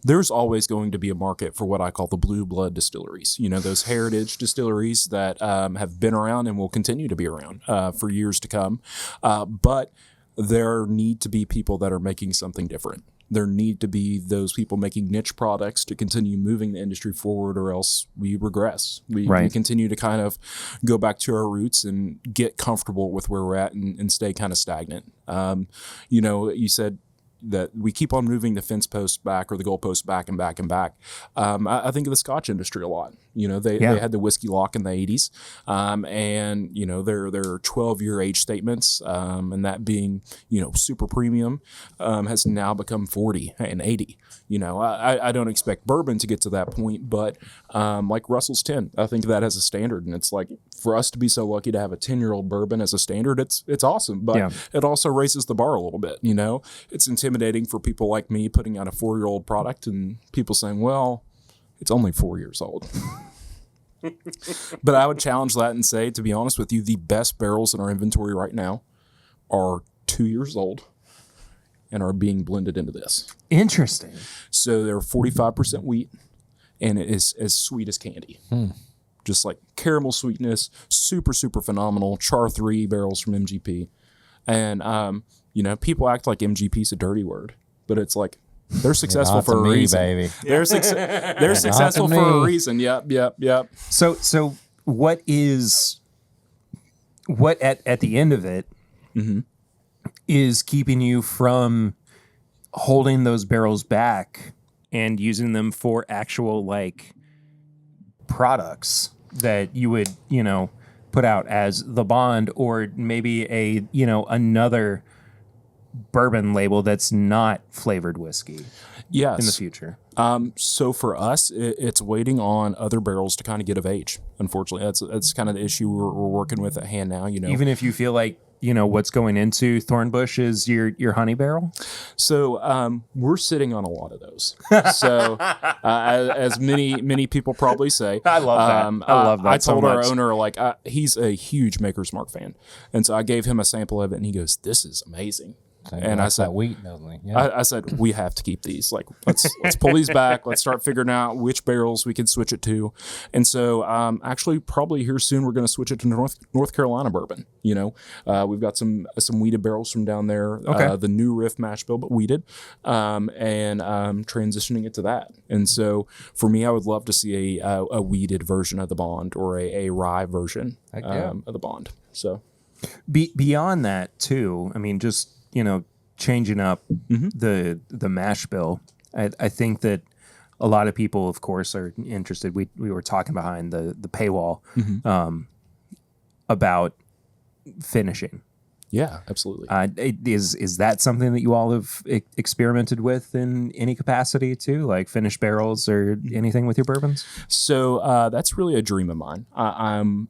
there's always going to be a market for what I call the blue blood distilleries. You know, those heritage distilleries that have been around and will continue to be around for years to come. But there need to be people that are making something different. There need to be those people making niche products to continue moving the industry forward, or else we regress. We continue to kind of go back to our roots and get comfortable with where we're at and stay kind of stagnant. You know, you said that we keep on moving the fence posts back or the goalposts back and back and back. I think of the Scotch industry a lot. You know, they had the whiskey lock in the 80s, and, you know, their 12-year age statements, and that being, you know, super premium, has now become 40 and 80. You know, I don't expect bourbon to get to that point, but like Russell's 10, I think that has a standard, and it's like for us to be so lucky to have a 10-year-old bourbon as a standard, it's awesome, but it also raises the bar a little bit. You know, it's intimidating for people like me putting out a 4-year-old product and people saying, well, it's only 4 years old. But I would challenge that and say, to be honest with you, the best barrels in our inventory right now are 2 years old and are being blended into this. Interesting. So they're 45% wheat, and it is as sweet as candy. Just like caramel sweetness, super, super phenomenal. Char 3 barrels from MGP. And, you know, people act like MGP's a dirty word, but it's like, they're successful for a reason. Baby. They're successful for a reason. Yep. So what at the end of it is keeping you from holding those barrels back and using them for actual like products that you would, you know, put out as the Bond, or maybe a, you know, another bourbon label that's not flavored whiskey in the future? So for us, it's waiting on other barrels to kind of get of age. Unfortunately, that's kind of the issue we're working with at hand now. You know, even if you feel like, you know, what's going into Thornbush is your honey barrel. So we're sitting on a lot of those. So as many people probably say, I love that. I told our owner, like, he's a huge Maker's Mark fan, and so I gave him a sample of it, and he goes, "This is amazing." And I said, wheat, doesn't he? Yeah. I said, we have to keep these. Like, let's pull these back. Let's start figuring out which barrels we can switch it to. And so, actually, probably here soon, we're going to switch it to North Carolina bourbon. You know, we've got some wheated barrels from down there. Okay. The new Riff mash bill, but wheated, and transitioning it to that. And so, for me, I would love to see a wheated version of the Bond, or a rye version of the Bond. So, beyond that too, I mean, just, you know, changing up the mash bill. I think that a lot of people, of course, are interested. We were talking behind the paywall about finishing. Yeah, absolutely. Is that something that you all have experimented with in any capacity too, like finished barrels or anything with your bourbons? So that's really a dream of mine. I'm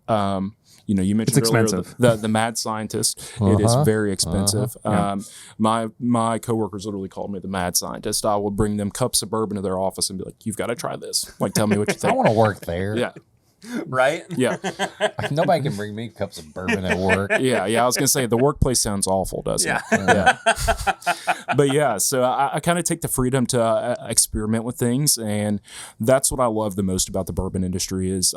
you know, you mentioned earlier the mad scientist. It is very expensive. My coworkers literally called me the mad scientist. I will bring them cups of bourbon to their office and be like, "You've got to try this. Like, tell me what you think." I want to work there. Yeah. Right? Yeah. Nobody can bring me cups of bourbon at work. Yeah. I was going to say, the workplace sounds awful, doesn't it? Yeah. But yeah, so I kind of take the freedom to experiment with things. And that's what I love the most about the bourbon industry is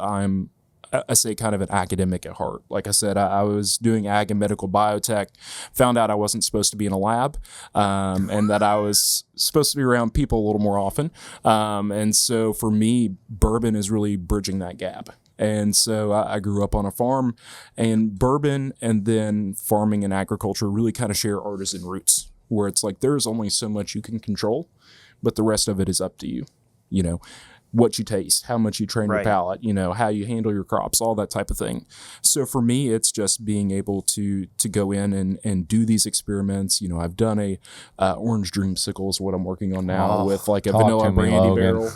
I say kind of an academic at heart. Like I said, I was doing ag and medical biotech, found out I wasn't supposed to be in a lab, and that I was supposed to be around people a little more often. And so for me, bourbon is really bridging that gap. And so I grew up on a farm, and bourbon and then farming and agriculture really kind of share artisan roots, where it's like there's only so much you can control, but the rest of it is up to you. You know, what you taste, how much you train your palate, you know, how you handle your crops, all that type of thing. So for me, it's just being able to go in and do these experiments. You know, I've done a orange dreamsicle is what I'm working on now with like a vanilla brandy barrel,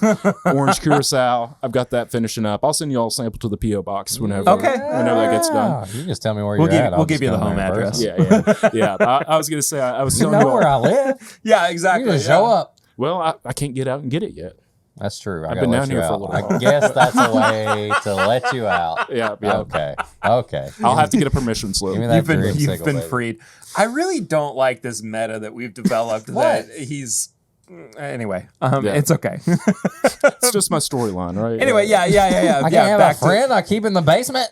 orange curacao. I've got that finishing up. I'll send you all a sample to the P.O. box whenever that gets done. You just tell me where you're at. We'll give you the home address. Yeah. I was going to say, I was telling you where I live. Yeah, exactly. You just show up. Well, I can't get out and get it yet. That's true. I've been down here for a little while. I guess that's a way to let you out. Yeah. Okay. I'll have to get a permission slip. Give me that You've been freed. I really don't like this meta that we've developed. that he's anyway. It's okay. It's just my storyline, right? Anyway, yeah. I can't have a friend I keep in the basement.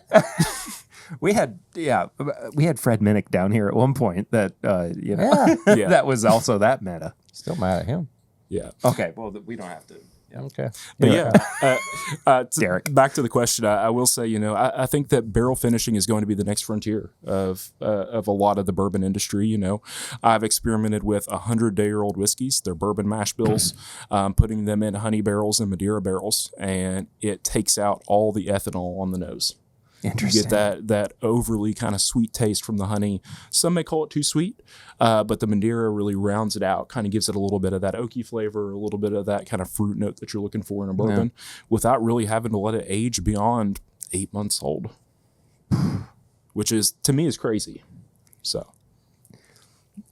We had Fred Minnick down here at one point. That Yeah. that was also that meta. Still mad at him. Yeah. Okay. Well, we don't have to. Okay. But Derek. Back to the question, I will say, I think that barrel finishing is going to be the next frontier of a lot of the bourbon industry. I've experimented with 100-day-old whiskeys, they're bourbon mash bills, putting them in honey barrels and Madeira barrels, and it takes out all the ethanol on the nose. Interesting. You get that overly kind of sweet taste from the honey. Some may call it too sweet, but the Madeira really rounds it out, kind of gives it a little bit of that oaky flavor, a little bit of that kind of fruit note that you're looking for in a bourbon without really having to let it age beyond 8 months old, which is, to me, is crazy. So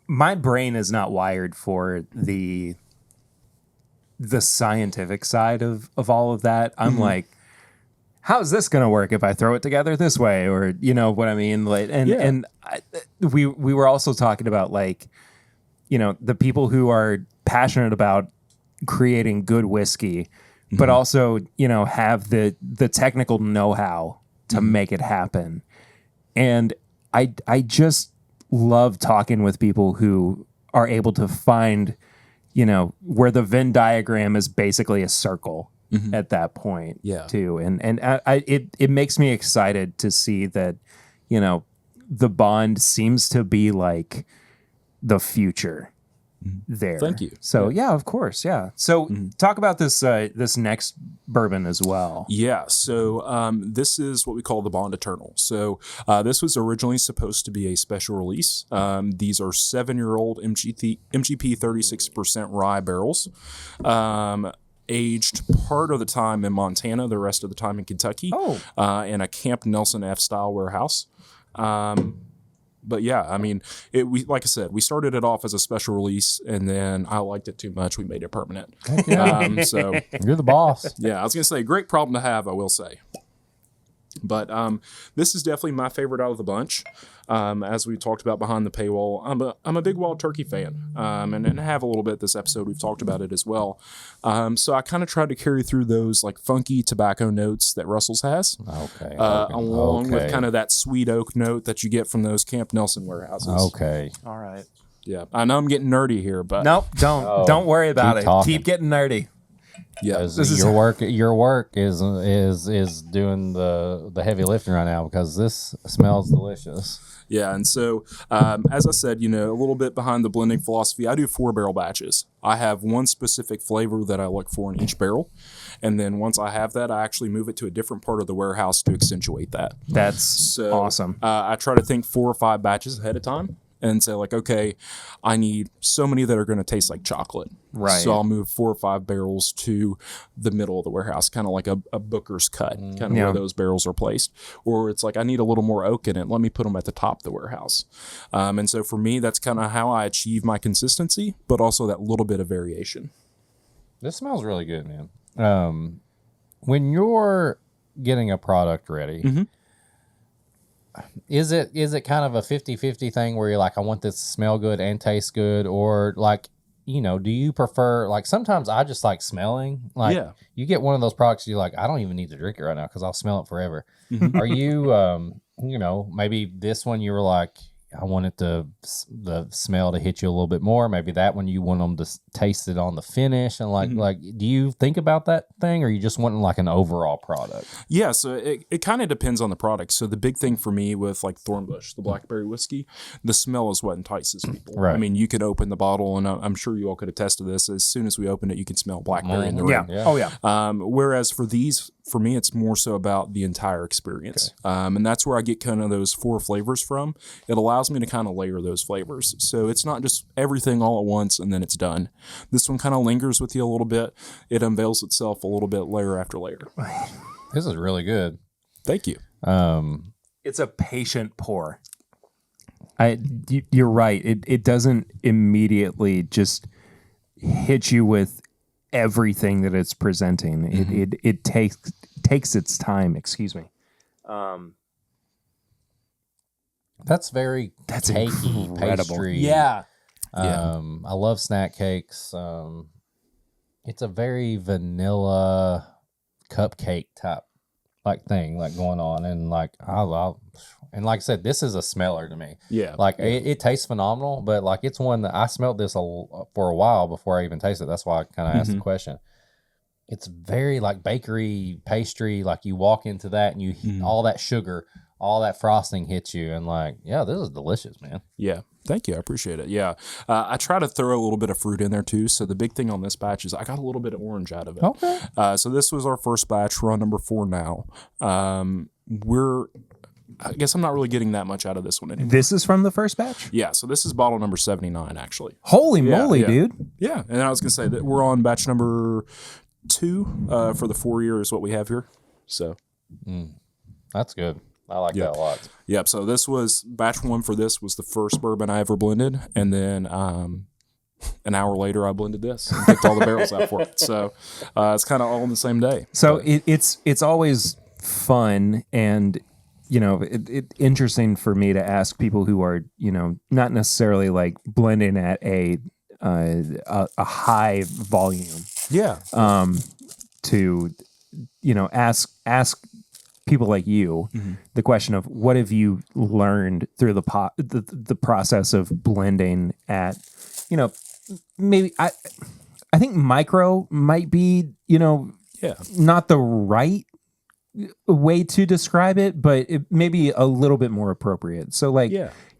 my brain is not wired for the scientific side of all of that. I'm like, how's this going to work if I throw it together this way? Or, you know what I mean? Like, we were also talking about, like, the people who are passionate about creating good whiskey, but also, have the technical know-how to make it happen. And I just love talking with people who are able to find, where the Venn diagram is basically a circle. At that point, too, and it makes me excited to see that, the Bond seems to be like the future there. Thank you. So of course, So talk about this this next bourbon as well. Yeah. So this is what we call the Bond Eternal. So this was originally supposed to be a special release. These are 7-year-old MGP 36% rye barrels. Aged part of the time in Montana, the rest of the time in Kentucky, in a Camp Nelson F style warehouse. But yeah, I mean, like I said, we started it off as a special release, and then I liked it too much. We made it permanent. So you're the boss. Yeah, I was gonna say, great problem to have, I will say. But this is definitely my favorite out of the bunch. As we talked about behind the paywall, I'm a big Wild Turkey fan, and have a little bit this episode. We've talked about it as well. So I kind of tried to carry through those like funky tobacco notes that Russell's has, along with kind of that sweet oak note that you get from those Camp Nelson warehouses. Okay, all right. Yeah, I know I'm getting nerdy here, but nope, don't worry about it. Talking. Keep getting nerdy. Yeah, your work is doing the heavy lifting right now, because this smells delicious. Yeah, and so as I said, a little bit behind the blending philosophy, I do 4-barrel batches. I have one specific flavor that I look for in each barrel, and then once I have that, I actually move it to a different part of the warehouse to accentuate that. That's awesome. I try to think 4 or 5 batches ahead of time and say, like, okay, I need so many that are going to taste like chocolate. Right. So I'll move 4 or 5 barrels to the middle of the warehouse, kind of like a Booker's cut, kind of where those barrels are placed. Or it's like, I need a little more oak in it. Let me put them at the top of the warehouse. And so for me, that's kind of how I achieve my consistency, but also that little bit of variation. This smells really good, man. When you're getting a product ready, is it kind of a 50-50 thing where you're like, I want this to smell good and taste good? Or like, do you prefer, like, sometimes I just like smelling. Like, you get one of those products, you're like, I don't even need to drink it right now because I'll smell it forever. Are you, maybe this one you were like, I wanted the smell to hit you a little bit more. Maybe that one you want them to taste it on the finish. And like, do you think about that thing, or you just want like an overall product? Yeah, so it kind of depends on the product. So the big thing for me with like Thornbush, the blackberry whiskey, the smell is what entices people. Right. I mean, you could open the bottle, and I'm sure you all could attest to this. As soon as we opened it, you can smell blackberry in the room. Yeah. Oh yeah. Whereas for these, for me, it's more so about the entire experience. And that's where I get kind of those 4 flavors from. It allows me to kind of layer those flavors. So it's not just everything all at once and then it's done. This one kind of lingers with you a little bit. It unveils itself a little bit layer after layer. This is really good. Thank you. It's a patient pour. You're right. It doesn't immediately just hit you with everything that it's presenting. It takes its time. Excuse me. That's cakey incredible. pastry. Yeah. I love snack cakes. It's a very vanilla cupcake type like thing like going on, and like and like I said, this is a smeller to me. Yeah, like it tastes phenomenal, but like it's one that I smelled this for a while before I even tasted it. That's why I kind of asked the question. It's very like bakery pastry. Like you walk into that and you all that sugar, all that frosting hits you, and like, yeah, this is delicious, man. Yeah. Thank you. I appreciate it. Yeah. I try to throw a little bit of fruit in there too. So the big thing on this batch is I got a little bit of orange out of it. Okay. So this was our first batch. We're on number 4 now. I guess I'm not really getting that much out of this one anymore. This is from the first batch? Yeah. So this is bottle number 79, actually. Holy moly, dude. Yeah. And I was going to say that we're on batch number 2 for the 4 year is what we have here. So That's good. I like that a lot. Yep. So this was batch 1 for this was the first bourbon I ever blended. And then an hour later, I blended this and picked all the barrels out for it. So it's kind of all in the same day. So it's always fun and, you know, it interesting for me to ask people who are, you know, not necessarily like blending at a high volume. Yeah. To, you know, ask people like you the question of what have you learned through the process of blending at, you know, maybe I think micro might be, you know, not the right way to describe it, but it may be a little bit more appropriate. So like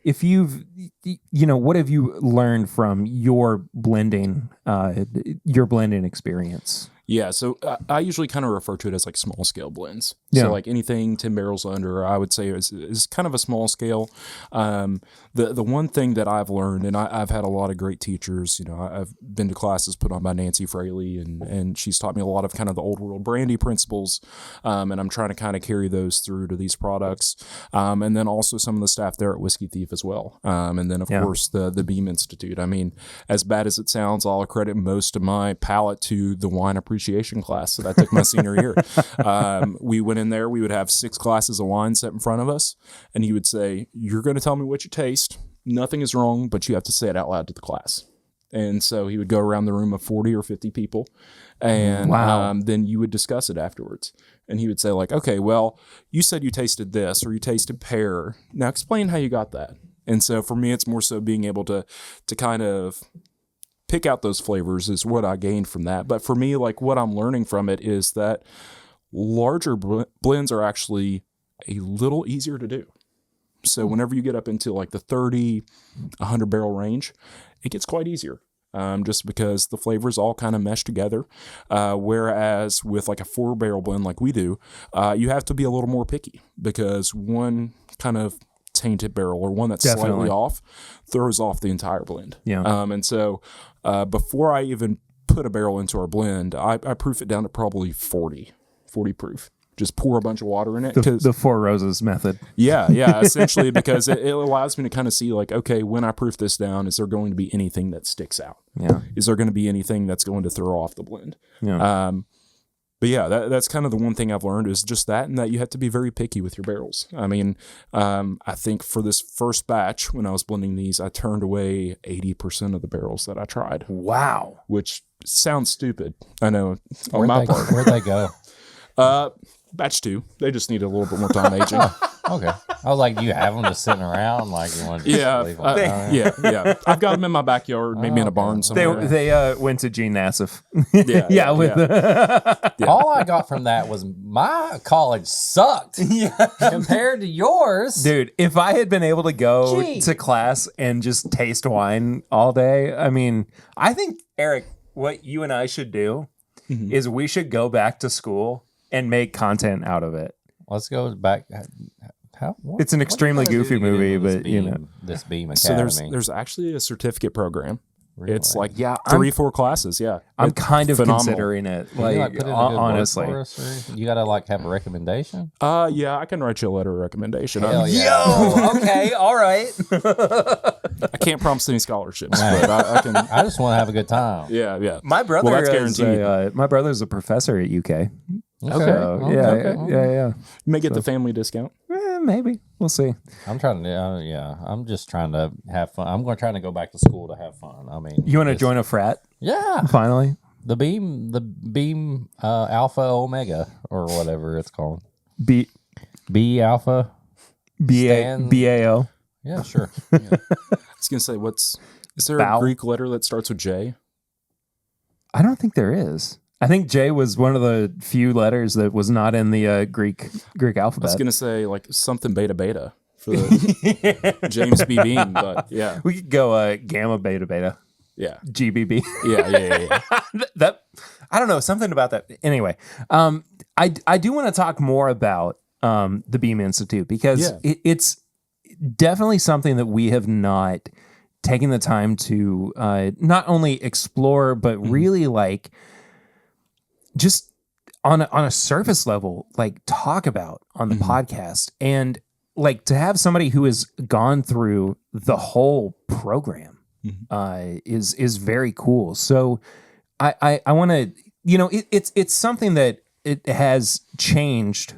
if you've, you know, what have you learned from your blending experience? Yeah, so I usually kind of refer to it as like small scale blends. Yeah. So like anything 10 barrels under, I would say is kind of a small scale. The one thing that I've learned, and I've had a lot of great teachers, you know, I've been to classes put on by Nancy Fraley, and she's taught me a lot of kind of the old world brandy principles, and I'm trying to kind of carry those through to these products. And then also some of the staff there at Whiskey Thief as well. And then of course the Beam Institute. I mean, as bad as it sounds, I'll credit most of my palate to the wine appreciation class that I took my senior year. We went in there, we would have 6 glasses of wine set in front of us, and he would say, "You're going to tell me what you taste. Nothing is wrong, but you have to say it out loud to the class." And so he would go around the room of 40 or 50 people, and then you would discuss it afterwards. And he would say like, "Okay, well, you said you tasted this, or you tasted pear. Now explain how you got that." And so for me, it's more so being able to kind of pick out those flavors is what I gained from that. But for me, like what I'm learning from it is that larger blends are actually a little easier to do. So whenever you get up into like the 30, 100 barrel range, it gets quite easier. Just because the flavors all kind of mesh together. Whereas with like a 4 barrel blend like we do, you have to be a little more picky because one kind of tainted barrel or one that's slightly off throws off the entire blend. Yeah. And so before I even put a barrel into our blend, I proof it down to probably 40 proof. Just pour a bunch of water in it. The 4 Roses method. Yeah, essentially, because it allows me to kind of see like, okay, when I proof this down, is there going to be anything that sticks out? Yeah. Is there going to be anything that's going to throw off the blend? Yeah. But yeah, that's kind of the one thing I've learned is just that, and that you have to be very picky with your barrels. I mean, I think for this first batch, when I was blending these, I turned away 80% of the barrels that I tried. Wow. Which sounds stupid. I know. Where'd they go? Batch 2. They just need a little bit more time aging. Okay. I was like, do you have them just sitting around? Like, you want to just leave them? Yeah. I've got them in my backyard, maybe in a barn somewhere. They went to Gene Nassif. All I got from that was my college sucked compared to yours. Dude, if I had been able to go to class and just taste wine all day, I mean, I think, Eric, what you and I should do is we should go back to school and make content out of it. Let's go back. It's an extremely goofy movie, but you know, this Beam Academy. So there's actually a certificate program Really? It's like Yeah, 3-4 classes. Yeah, I'm It's kind of phenomenal. considering it. Can you, Like, put in a good honestly. word for us, or you gotta like have a recommendation. Yeah, I can write you a letter of recommendation. Hell yeah. Yo, okay, all right. I can't promise any scholarships, but I can. I just want to have a good time. Yeah. My brother Well, that's is guaranteed. my brother's a professor at UK. Okay. So, yeah. You may get the family discount. Maybe we'll see. I'm trying to. I'm just trying to have fun. I'm going to try to go back to school to have fun. I mean, You want to join a frat Yeah, finally? the beam, alpha omega or whatever it's called. B Alpha. Stan- BAO. Yeah, sure. I was gonna say, is there Bow. a Greek letter that starts with J? I don't think there is. I think J was one of the few letters that was not in the Greek I was alphabet. gonna say like something beta for the James B. Beam, but yeah, We could go gamma beta yeah, GBB. yeah. That I don't know, something about that. Anyway, I do want to talk more about the Beam Institute because it's definitely something that we have not taken the time to not only explore but really like just on a surface level like talk about on the podcast, and like to have somebody who has gone through the whole program is very cool. So I want to, it's something that it has changed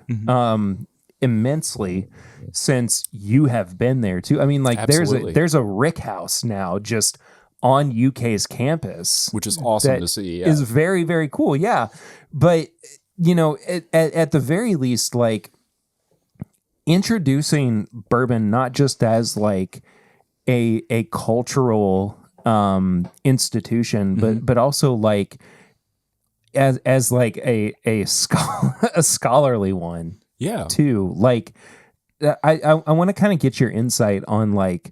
immensely since you have been there too. I mean, like Absolutely. there's a Rick House now just on UK's campus, Which is awesome that to see. Yeah. is very, very cool. Yeah. But, at the very least, like introducing bourbon, not just as like a cultural institution, but also like as like a scholarly one Yeah. too. Like I want to kind of get your insight on like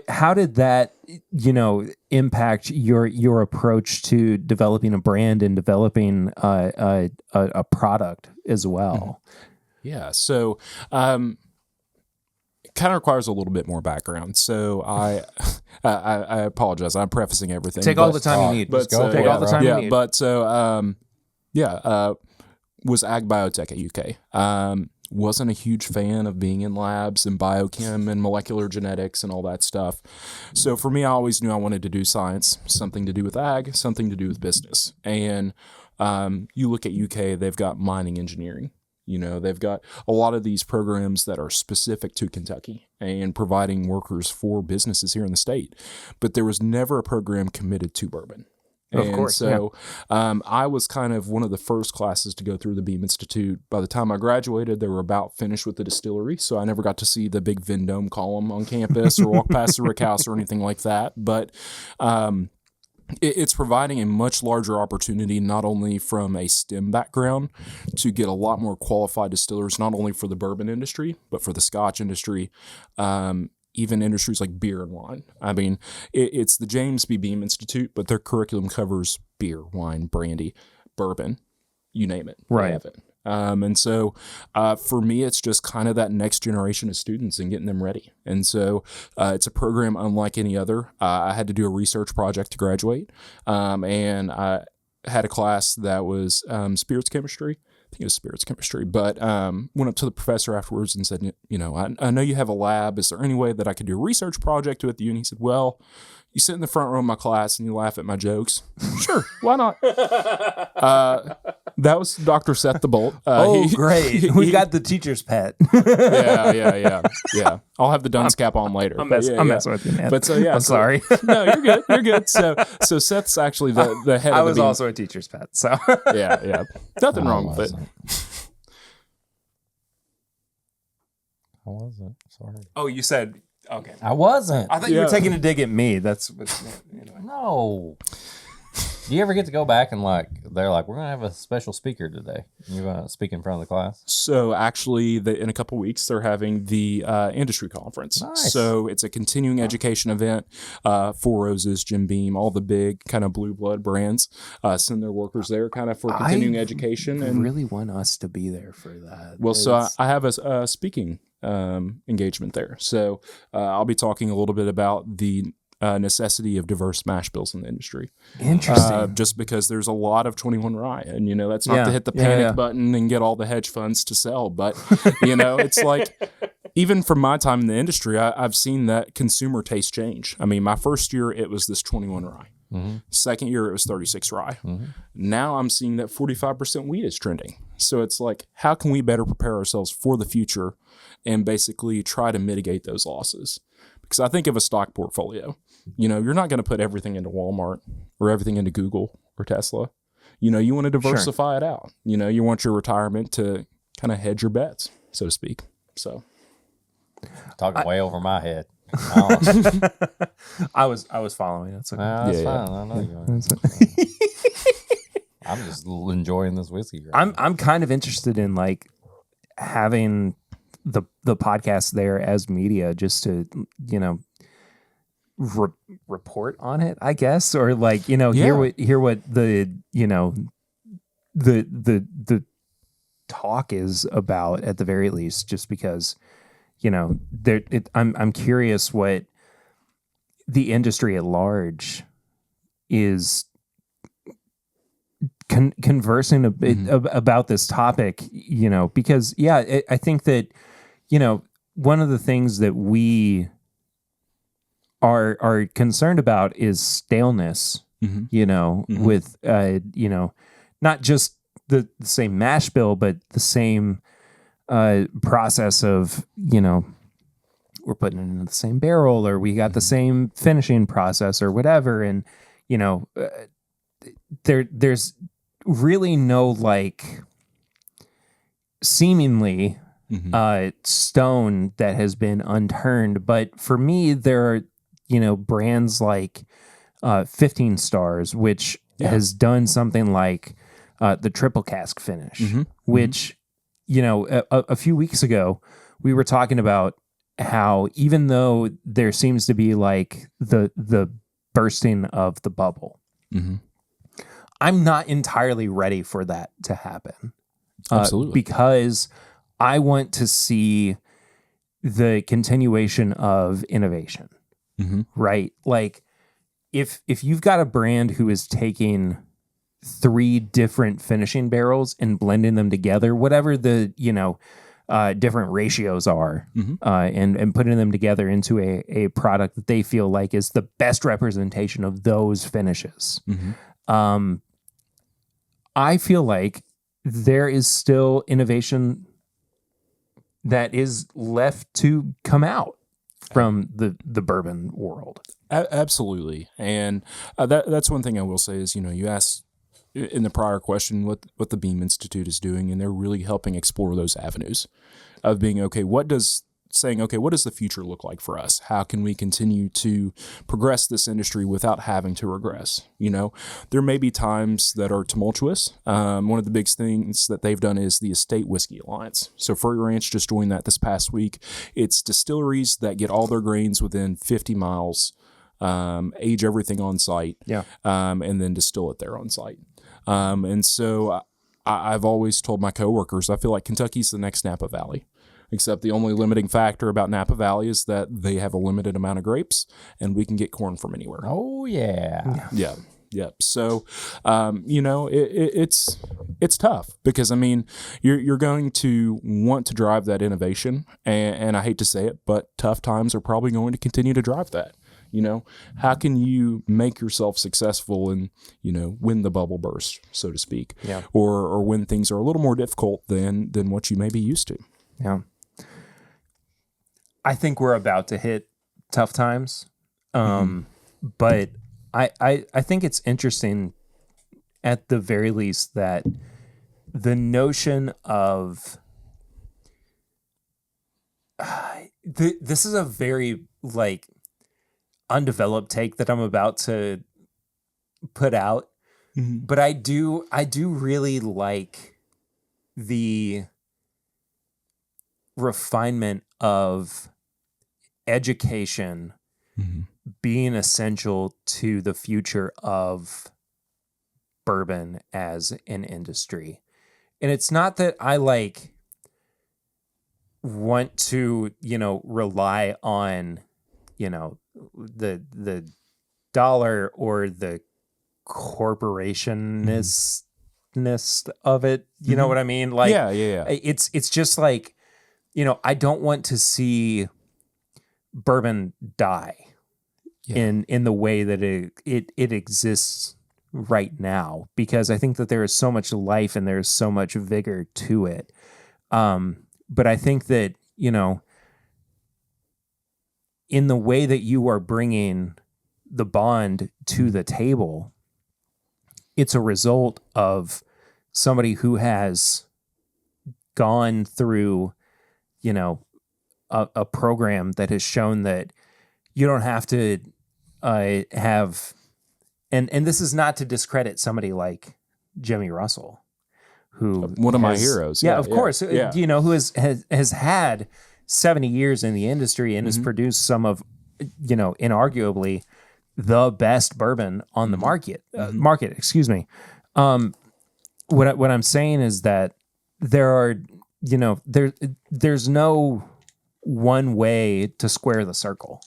how did that impact your approach to developing a brand and developing a product as well. Yeah. So, it kind of requires a little bit more background. So I apologize. I'm prefacing everything. Take all the time you need. But go Take all the time you need. But so, was ag biotech at UK. Wasn't a huge fan of being in labs and biochem and molecular genetics and all that stuff. So for me, I always knew I wanted to do science, something to do with ag, something to do with business. And you look at UK, they've got mining engineering. They've got a lot of these programs that are specific to Kentucky and providing workers for businesses here in the state. But there was never a program committed to bourbon. Of course. So I was kind of one of the first classes to go through the Beam Institute. By the time I graduated, they were about finished with the distillery. So I never got to see the big Vendome column on campus or walk past the Rick House or anything like that. But it's providing a much larger opportunity, not only from a STEM background, to get a lot more qualified distillers, not only for the bourbon industry, but for the Scotch industry, even industries like beer and wine. I mean, it's the James B. Beam Institute, but their curriculum covers beer, wine, brandy, bourbon, you name it. They Right. have it. And so for me, it's just kind of that next generation of students and getting them ready. And so it's a program unlike any other. I had to do a research project to graduate, and I had a class that was spirits chemistry. I think it was spirits chemistry, but went up to the professor afterwards and said, I know you have a lab. Is there any way that I could do a research project with you? And he said, well, you sit in the front row of my class and you laugh at my jokes. Sure, why not? That was Dr. Seth the Bolt. Great. We got the teacher's pet. Yeah. I'll have the dunce cap on later. I'm messing with you, man. But so yeah, I'm sorry. No, you're good. So Seth's actually the head. I of the was Beam. also a teacher's pet, so Yeah. Nothing wrong with it. I wasn't. Sorry. Oh, you said okay. I wasn't. I thought you were taking a dig at me. That's anyway. No. Do you ever get to go back and they're like, we're going to have a special speaker today. And you're going to speak in front of the class? So actually, in a couple weeks, they're having the industry conference. Nice. So it's a continuing education event. Four Roses, Jim Beam, all the big kind of blue blood brands send their workers there kind of for continuing education. I And really want us to be there for that. well, so I have a speaking engagement there. So I'll be talking a little bit about the necessity of diverse mash bills in the industry. Interesting. Just because there's a lot of 21 rye, and that's not to hit the panic button and get all the hedge funds to sell, but it's like, even from my time in the industry, I've seen that consumer taste change. I mean, my first year it was this 21 rye. Mm-hmm. Second year it was 36 rye. Mm-hmm. Now I'm seeing that 45% wheat is trending. So it's like, how can we better prepare ourselves for the future and basically try to mitigate those losses? Because I think of a stock portfolio. You're not going to put everything into Walmart or everything into Google or Tesla. You want to diversify it out. You want your retirement to kind of hedge your bets, so to speak. So, talking way over my head. I was following it. So that's fine. I know you are. I'm just enjoying this whiskey. I'm kind of interested in like having the podcast there as media, just to report on it, I guess, or like hear what the the talk is about at the very least, just because I'm curious what the industry at large is conversing a bit about this topic, because I think that one of the things that we are concerned about is staleness, with not just the same mash bill, but the same process of we're putting it in the same barrel, or we got the same finishing process or whatever, and there's really no like seemingly stone that has been unturned. But for me, there are brands like 15 Stars, which has done something like the triple cask finish, which a few weeks ago we were talking about how, even though there seems to be like the bursting of the bubble, I'm not entirely ready for that to happen. Absolutely. Because I want to see the continuation of innovation, right? Like if you've got a brand who is taking 3 different finishing barrels and blending them together, whatever the, different ratios are, and putting them together into a product that they feel like is the best representation of those finishes. I feel like there is still innovation that is left to come out from the bourbon world. Absolutely. And that's one thing I will say is, you asked in the prior question what the Beam Institute is doing, and they're really helping explore those avenues of being, what does the future look like for us? How can we continue to progress this industry without having to regress? There may be times that are tumultuous. One of the big things that they've done is the Estate Whiskey Alliance. So Furry Ranch just joined that this past week. It's distilleries that get all their grains within 50 miles, age everything on site, and then distill it there on site. And so I've always told my coworkers, I feel like Kentucky's the next Napa Valley. Except the only limiting factor about Napa Valley is that they have a limited amount of grapes, and we can get corn from anywhere. Oh, yeah. Yeah. So, it's tough because, you're going to want to drive that innovation, and I hate to say it, but tough times are probably going to continue to drive that. How can you make yourself successful and, when the bubble bursts, so to speak, or when things are a little more difficult than what you may be used to. Yeah. I think we're about to hit tough times. But I think it's interesting at the very least that the notion of this is a very like undeveloped take that I'm about to put out, but I do really like the refinement of education being essential to the future of bourbon as an industry. And it's not that I want to, rely on, the dollar or the corporationness of it. You know what I mean? Like, it's just like, I don't want to see bourbon die in the way that it exists right now, because I think that there is so much life and there's so much vigor to it. But I think that, in the way that you are bringing the Bond to the table, it's a result of somebody who has gone through, a program that has shown that you don't have to have, and this is not to discredit somebody like Jimmy Russell, who one of my heroes. Yeah, of course. Who has had 70 years in the industry and has produced some of, inarguably the best bourbon on the market. Excuse me. What I'm saying is that there are, there's no one way to square the circle.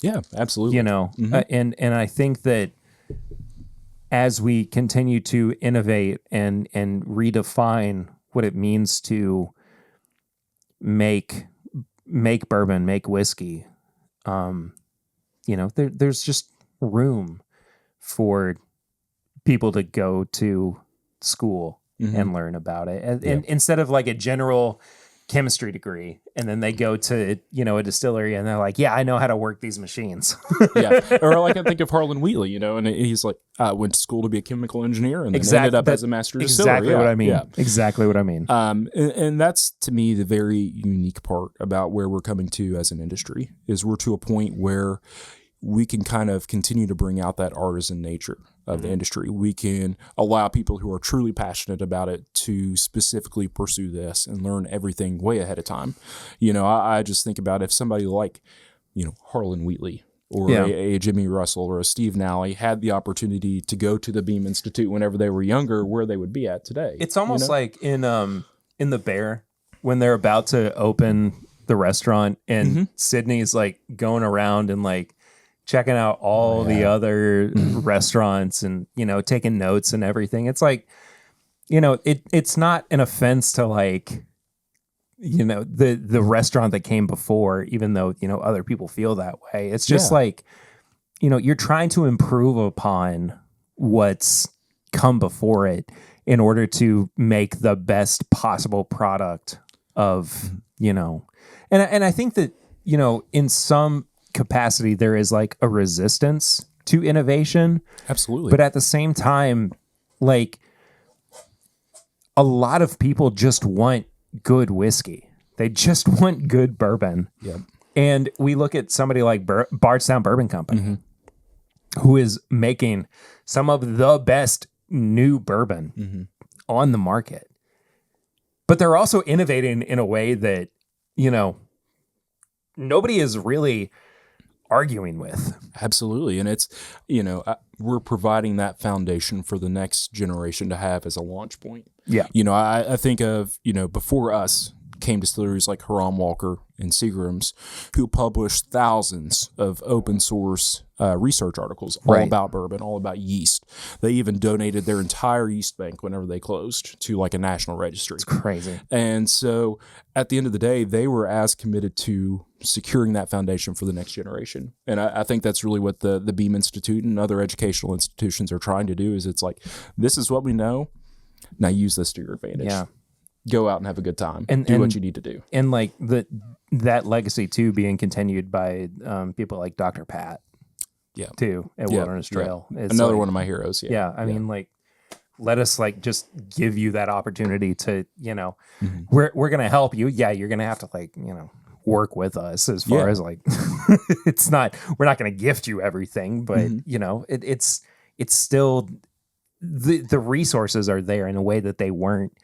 Yeah, absolutely. And I think that as we continue to innovate and redefine what it means to make bourbon, make whiskey, there's just room for people to go to school and learn about it. And instead of like a general chemistry degree, and then they go to, a distillery and they're like, yeah, I know how to work these machines. Or like I think of Harlan Wheatley, and he's like, went to school to be a chemical engineer and then ended up as a master distiller. Exactly what I mean. Exactly what I mean. And that's, to me, the very unique part about where we're coming to as an industry, is we're to a point where we can kind of continue to bring out that artisan nature of the industry. We can allow people who are truly passionate about it to specifically pursue this and learn everything way ahead of time. I just think about if somebody like, Harlan Wheatley or a Jimmy Russell or a Steve Nally had the opportunity to go to the Beam Institute whenever they were younger, where they would be at today. It's almost like in the Bear, when they're about to open the restaurant and Sydney's like going around and like checking out all the other restaurants and, taking notes and everything. It's like, it's not an offense to like, the restaurant that came before, even though, other people feel that way. It's just like, you're trying to improve upon what's come before it in order to make the best possible product of, and I think that, in some capacity there is like a resistance to innovation. Absolutely. But at the same time, like, a lot of people just want good whiskey. They just want good bourbon. Yeah. And we look at somebody like Bardstown Bourbon Company, who is making some of the best new bourbon on the market. But they're also innovating in a way that, nobody is really arguing with. Absolutely. And it's, we're providing that foundation for the next generation to have as a launch point. Yeah. I think of, before us came distilleries like Hiram Walker and Seagram's, who published thousands of open source research articles all about bourbon, all about yeast. They even donated their entire yeast bank whenever they closed to like a national registry. It's crazy. And so at the end of the day, they were as committed to securing that foundation for the next generation. And I think that's really what the Beam Institute and other educational institutions are trying to do, is it's like, this is what we know. Now use this to your advantage. Yeah. Go out and have a good time. Do what you need to do. And like that legacy too being continued by people like Dr. Pat. Yeah. Too at Wilderness Trail. It's another like, one of my heroes. Yeah. I mean, like, let us like just give you that opportunity to, we're going to help you. Yeah. You're going to have to like, work with us as far as like, we're not going to gift you everything, but it's still, the resources are there in a way that they weren't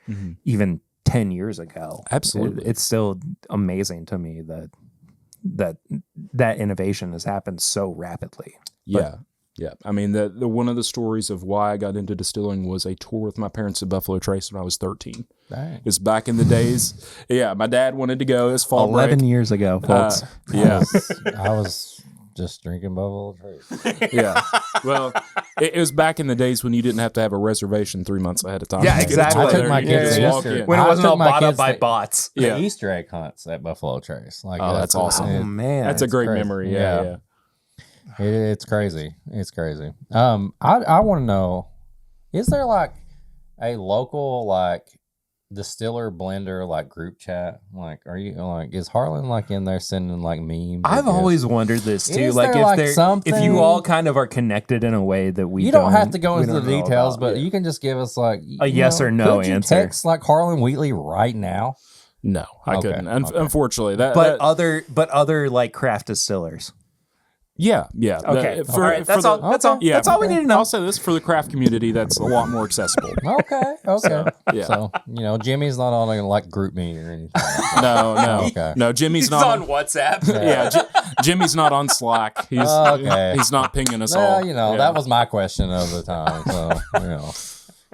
even 10 years ago. Absolutely. It's still amazing to me that innovation has happened so rapidly. Yeah. I mean, the one of the stories of why I got into distilling was a tour with my parents at Buffalo Trace when I was 13. Dang. It's back in the days. Yeah, my dad wanted to go. It's fall 11 break. years ago, folks. Yeah. I was just drinking Buffalo Trace. Yeah. Well, it was back in the days when you didn't have to have a reservation 3 months ahead of time. Yeah, exactly. I took my kids to walk Easter. in. When it wasn't I all took my bought up kids by to- bots. The Yeah. Easter egg hunts at Buffalo Trace. Like, Oh, that's awesome. Oh, man. That's a great crazy. memory. Yeah. Yeah. It's crazy. It's crazy. I want to know, is there like a local like distiller blender like group chat? Like, are you like, is Harlan like in there sending like memes? I've always wondered this too. Is Like there, if like, there, if something- you all kind of are connected in a way that we you don't have to go we into the don't know details, about. but you can just give us like A yes or no could you answer. text like Harlan Wheatley right now. No, I Okay, couldn't. okay. Unfortunately, but that other like craft distillers. yeah. Okay, For- all right. for That's the- all. That's all. Yeah, That's all we need to know. I'll say this for the craft community, that's a lot more accessible. Okay. Yeah. So Jimmy's not on a like group me or anything. No. Okay. No, Jimmy's He's not on WhatsApp. Yeah, Jimmy's not on Slack. He's Okay. he's not pinging us all. Well, Yeah. that was my question of the time. So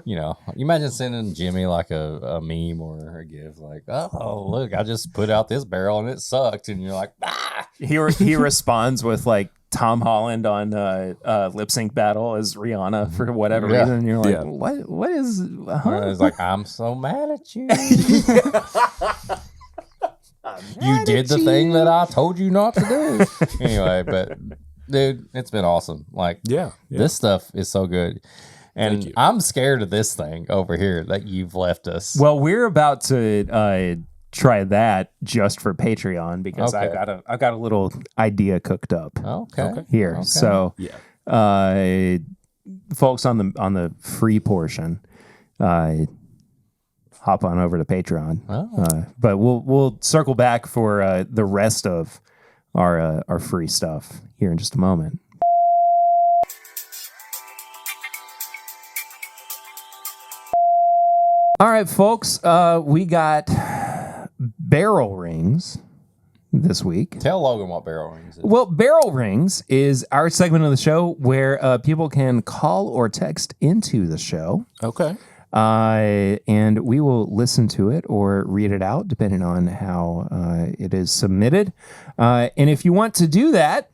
you imagine sending Jimmy like a meme or a gift like, oh look, I just put out this barrel and it sucked, and you're like, ah. He responds with like Tom Holland on Lip Sync Battle as Rihanna for whatever Yeah. reason. And you're like, Yeah. what is? And it's like, I'm so mad at you. You did the thing that I told you not to do. Anyway, but dude, it's been awesome. Like, Yeah. this stuff is so good. Thank And you. I'm scared of this thing over here that you've left us. Well, we're about to try that just for Patreon because Okay. I've got a little idea cooked up Okay. here. Okay. So, Yeah. folks on the free portion, hop on over to Patreon. Oh. But we'll circle back for the rest of our free stuff here in just a moment. All right, folks, we got barrel rings this week. Tell Logan what barrel rings is. Well, Barrel Rings is our segment of the show where people can call or text into the show. Okay. And we will listen to it or read it out, depending on how it is submitted. And if you want to do that,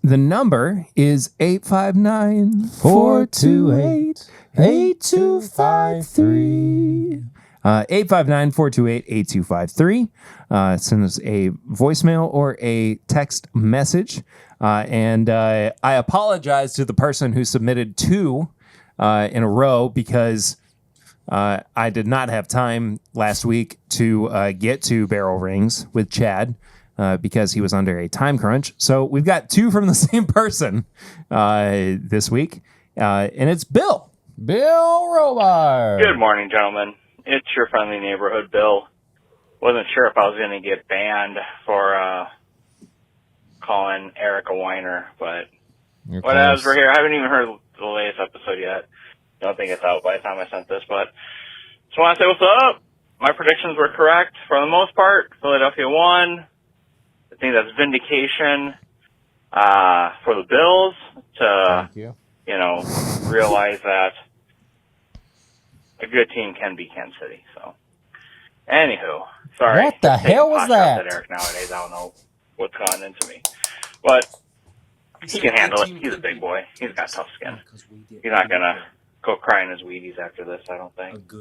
the number is 859-428-8253. 859-428-8253. Send us a voicemail or a text message. And I apologize to the person who submitted two in a row because I did not have time last week to get to Barrel Rings with Chad because he was under a time crunch. So we've got two from the same person this week, and it's Bill. Bill Robar. Good morning, gentlemen. It's your friendly neighborhood Bill. Wasn't sure if I was going to get banned for calling Eric a whiner, but You're whatever. close. We're here. I haven't even heard the latest episode yet. Don't think it's out by the time I sent this, but just want to say what's up. My predictions were correct for the most part. Philadelphia won. I think that's vindication for the Bills to, Thank you. realize that a good team can beat Kansas City. So, anywho, sorry. What the Taking hell was pot shots that? at Eric nowadays, I don't know what's gotten into me, but he can handle it. He's a big boy. He's got tough skin. He's not gonna go crying his Wheaties after this, I don't think.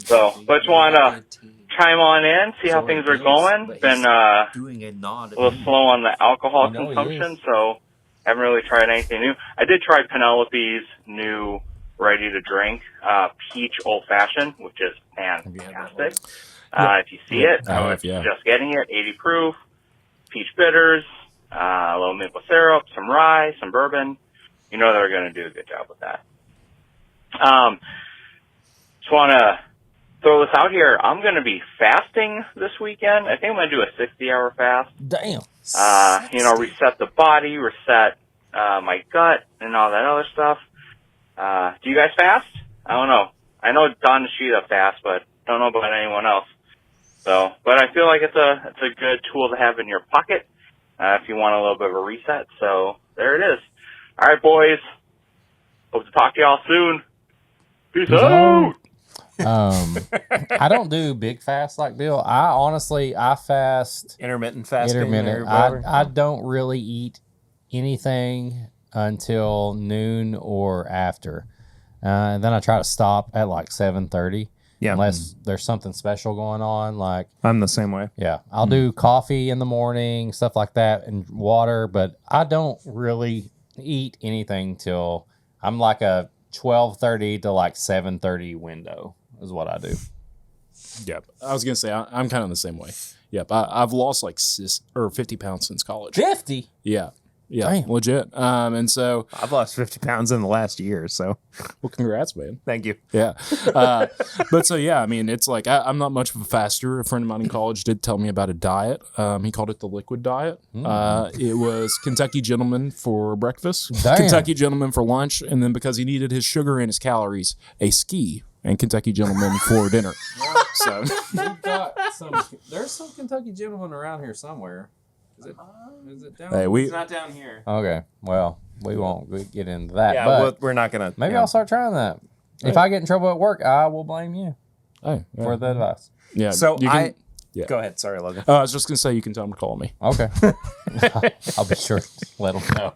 So, but just want to chime on in, see how things are going. Been a little slow on the alcohol I know he consumption, is. so haven't really tried anything new. I did try Penelope's new ready to drink peach old fashioned, which is fantastic. If you see it, I have, yeah. just getting it, 80 proof, peach bitters, a little maple syrup, some rye, some bourbon. You know they're going to do a good job with that. Just want to throw this out here. I'm going to be fasting this weekend. I think I'm going to do a 60-hour fast. Damn. Reset the body, reset my gut, and all that other stuff. Do you guys fast? I don't know. I know Don Nishida fasts, but don't know about anyone else. So, but I feel like it's a good tool to have in your pocket if you want a little bit of a reset. So there it is. All right, boys. Hope to talk to y'all soon. Peace out. I don't do big fast like Bill. I fast Intermittent fasting. intermittent. or whatever. I don't really eat anything until noon or after. And then I try to stop at like 7:30. Yeah. Unless there's something special going on. Like, I'm the same way. yeah, I'll do coffee in the morning, stuff like that, and water, but I don't really eat anything till I'm like a 12:30 to like 7:30 window is what I do. Yep. I was going to say, I'm kind of the same way. Yep. I've lost like 50 pounds since college. 50? Yeah. Yeah, Damn. legit. And so I've lost 50 pounds in the last year, so well, congrats, man. thank you. Yeah. But so, yeah, I mean, it's like I'm not much of a faster. A friend of mine in college did tell me about a diet. He called it the liquid diet. It was Kentucky Gentleman for breakfast, Damn. Kentucky Gentleman for lunch, and then because he needed his sugar and his calories, a ski and Kentucky Gentleman for dinner. So We've got there's some Kentucky Gentleman around here somewhere. Is it down? hey, It's not down here. Okay, well, we won't get into that. Yeah, but well, we're not going to. maybe I'll start trying that. If I get in trouble at work, I will blame you hey, yeah. for the advice. Yeah. So you can, yeah. Go ahead. Sorry, Logan. I was just going to say you can tell him to call me. Okay. I'll be sure to let them know.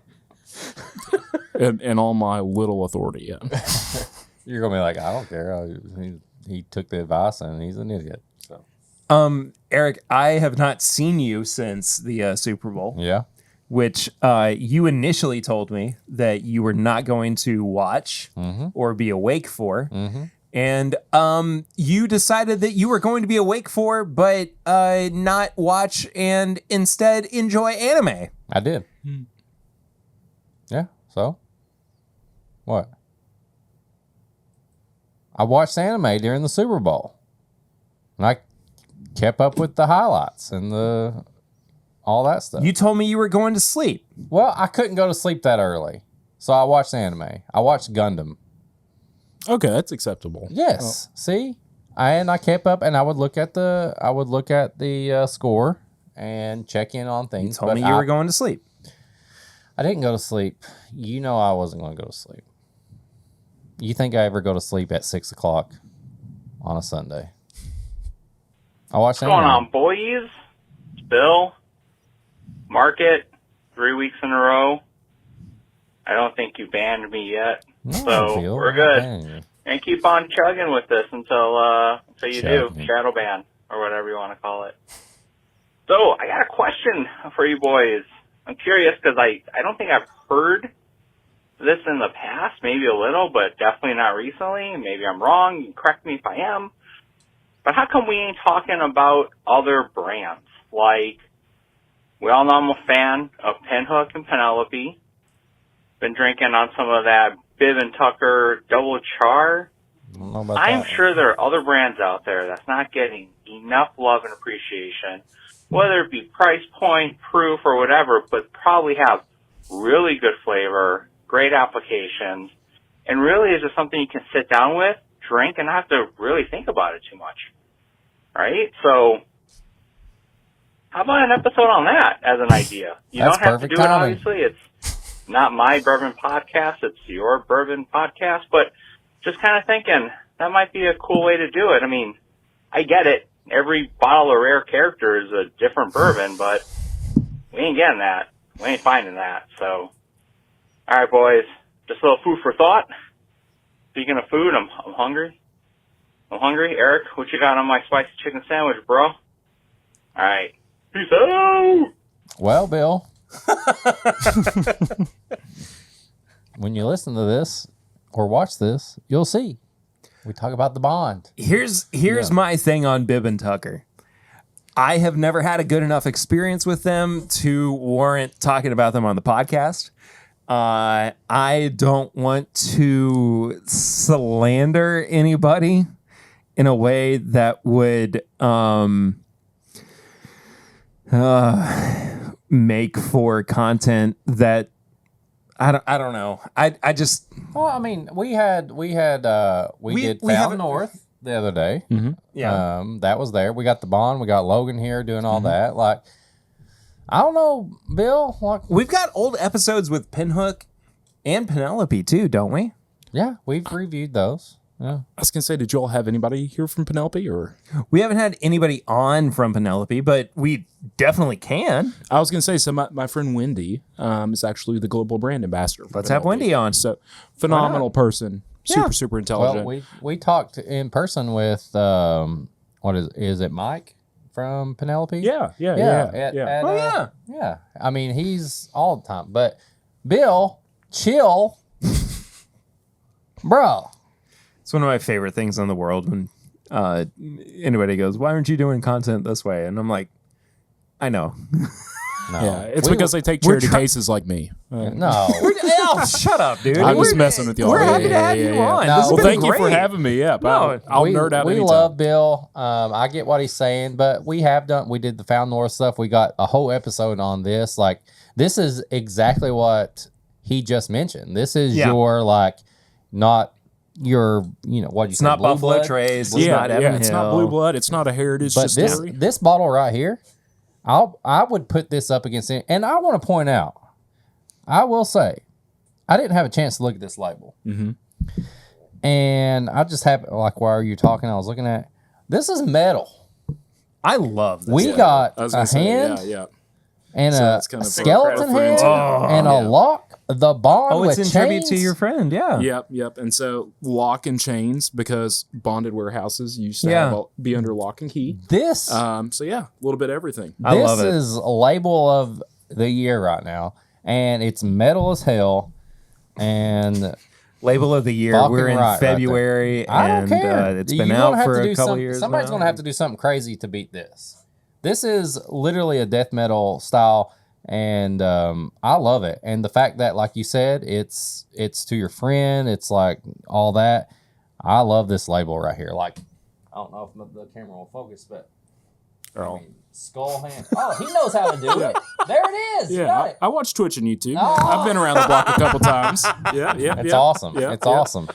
In all my little authority, yeah. You're going to be like, I don't care. He took the advice and he's an idiot. So Eric, I have not seen you since the Super Bowl, yeah. which you initially told me that you were not going to watch or be awake for. And you decided that you were going to be awake for, but not watch and instead enjoy anime. I did. Yeah. So what? I watched anime during the Super Bowl, and I kept up with the highlights and all that stuff. You told me you were going to sleep. Well, I couldn't go to sleep that early, so I watched anime. I watched Gundam. Okay, that's acceptable. Yes. See, I kept up, and I would look at the score and check in on You things. told me you were going to sleep. I didn't go to sleep. You know I wasn't going to go to sleep. You think I ever go to sleep at 6 o'clock on a Sunday? I watched What's going on, boys? It's Bill. Market, 3 weeks in a row. I don't think you banned me yet. No, So, Bill, we're I'm good. banning you. And keep on chugging with this until you do. Chugging. Shadow ban, or whatever you want to call it. So, I got a question for you boys. I'm curious because I don't think I've heard this in the past, maybe a little, but definitely not recently. Maybe I'm wrong. You can correct me if I am. But how come we ain't talking about other brands? Like, we all know I'm a fan of Pinhook and Penelope. Been drinking on some of that Bib and Tucker Double Char. I don't know about I'm that. sure there are other brands out there that's not getting enough love and appreciation, whether it be price point, proof, or whatever, but probably have really good flavor, great applications, and really is just something you can sit down with, drink, and not have to really think about it too much. Right? So, how about an episode on that as an idea? You That's don't have to perfect do it, timing. obviously. It's not my bourbon podcast. It's your bourbon podcast. But just kind of thinking, that might be a cool way to do it. I mean, I get it. Every bottle of Rare Character is a different bourbon, but we ain't getting that. We ain't finding that. So, all right, boys. Just a little food for thought. Speaking of food, I'm hungry. I'm hungry. Eric, what you got on my spicy chicken sandwich, bro? All right. Peace out. Well, Bill, when you listen to this or watch this, you'll see. We talk about the Bond. Here's my thing on Bib and Tucker. I have never had a good enough experience with them to warrant talking about them on the podcast. I don't want to slander anybody in a way that would make for content that I don't know. I just Well, I mean, we did we Found haven't- North the other day. yeah. That was there. We got the Bond. We got Logan here doing all that. Like, I don't know, Bill. Like, We've got old episodes with Pinhook and Penelope too, don't we? yeah, we've reviewed those. I was gonna say, did you all have anybody here from Penelope, or We haven't had anybody on from Penelope, but we definitely can. I was gonna say, so my friend Wendy is actually the global brand ambassador. Let's have Wendy on. So phenomenal person, super intelligent. Well, we talked in person with what is it, Mike from Penelope? Yeah. Yeah. I mean, he's all the time. But Bill, chill, bro. It's one of my favorite things in the world when anybody goes, "Why aren't you doing content this way?" And I'm like, I know. No. Yeah, it's because they take charity cases like me. No. Shut up, dude. I'm just messing with y'all. We're happy to have you on. No. This has Well, been thank you for great. having me. Yeah, I'll nerd out We anytime. love Bill. I get what he's saying, but we did the Found North stuff. We got a whole episode on this. Like, this is exactly what he just mentioned. This is your, like, not your, what you It's say, not Blue Buffalo Blood? Trace. It's not Evan it's Hill. not Blue Blood. It's not a heritage But distillery. this bottle right here, I would put this up against it. And I want to point out, I will say, I didn't have a chance to look at this label. Mm-hmm. And I just happened, like, while you were talking, I was looking at, this is metal. I love this. We got I was a gonna say, hand and So a it's kind of skeleton for hand friends. and a lock. The Bond Oh, it's with in tribute chains. to your friend. Yeah. Yep. And so lock and chains, because bonded warehouses used to be under lock and key. This So yeah, a little bit of everything. I love this it. is a label of the year right now, and it's metal as hell. And Label of the year. Fucking We're in right, right there. February, I don't and care. it's You been gonna out have for to a do couple some- years. Somebody's going to have to do something crazy to beat this. This is literally a death metal style, and I love it. And the fact that, like you said, it's to your friend, it's like all that. I love this label right here. Like, I don't know if the camera will focus, but I mean, skull hand. Oh, he knows how to do it. There it is. You got Yeah, it. I watch Twitch and YouTube. Oh. I've been around the block a couple times. Yeah. It's awesome. Yeah, It's yeah. awesome.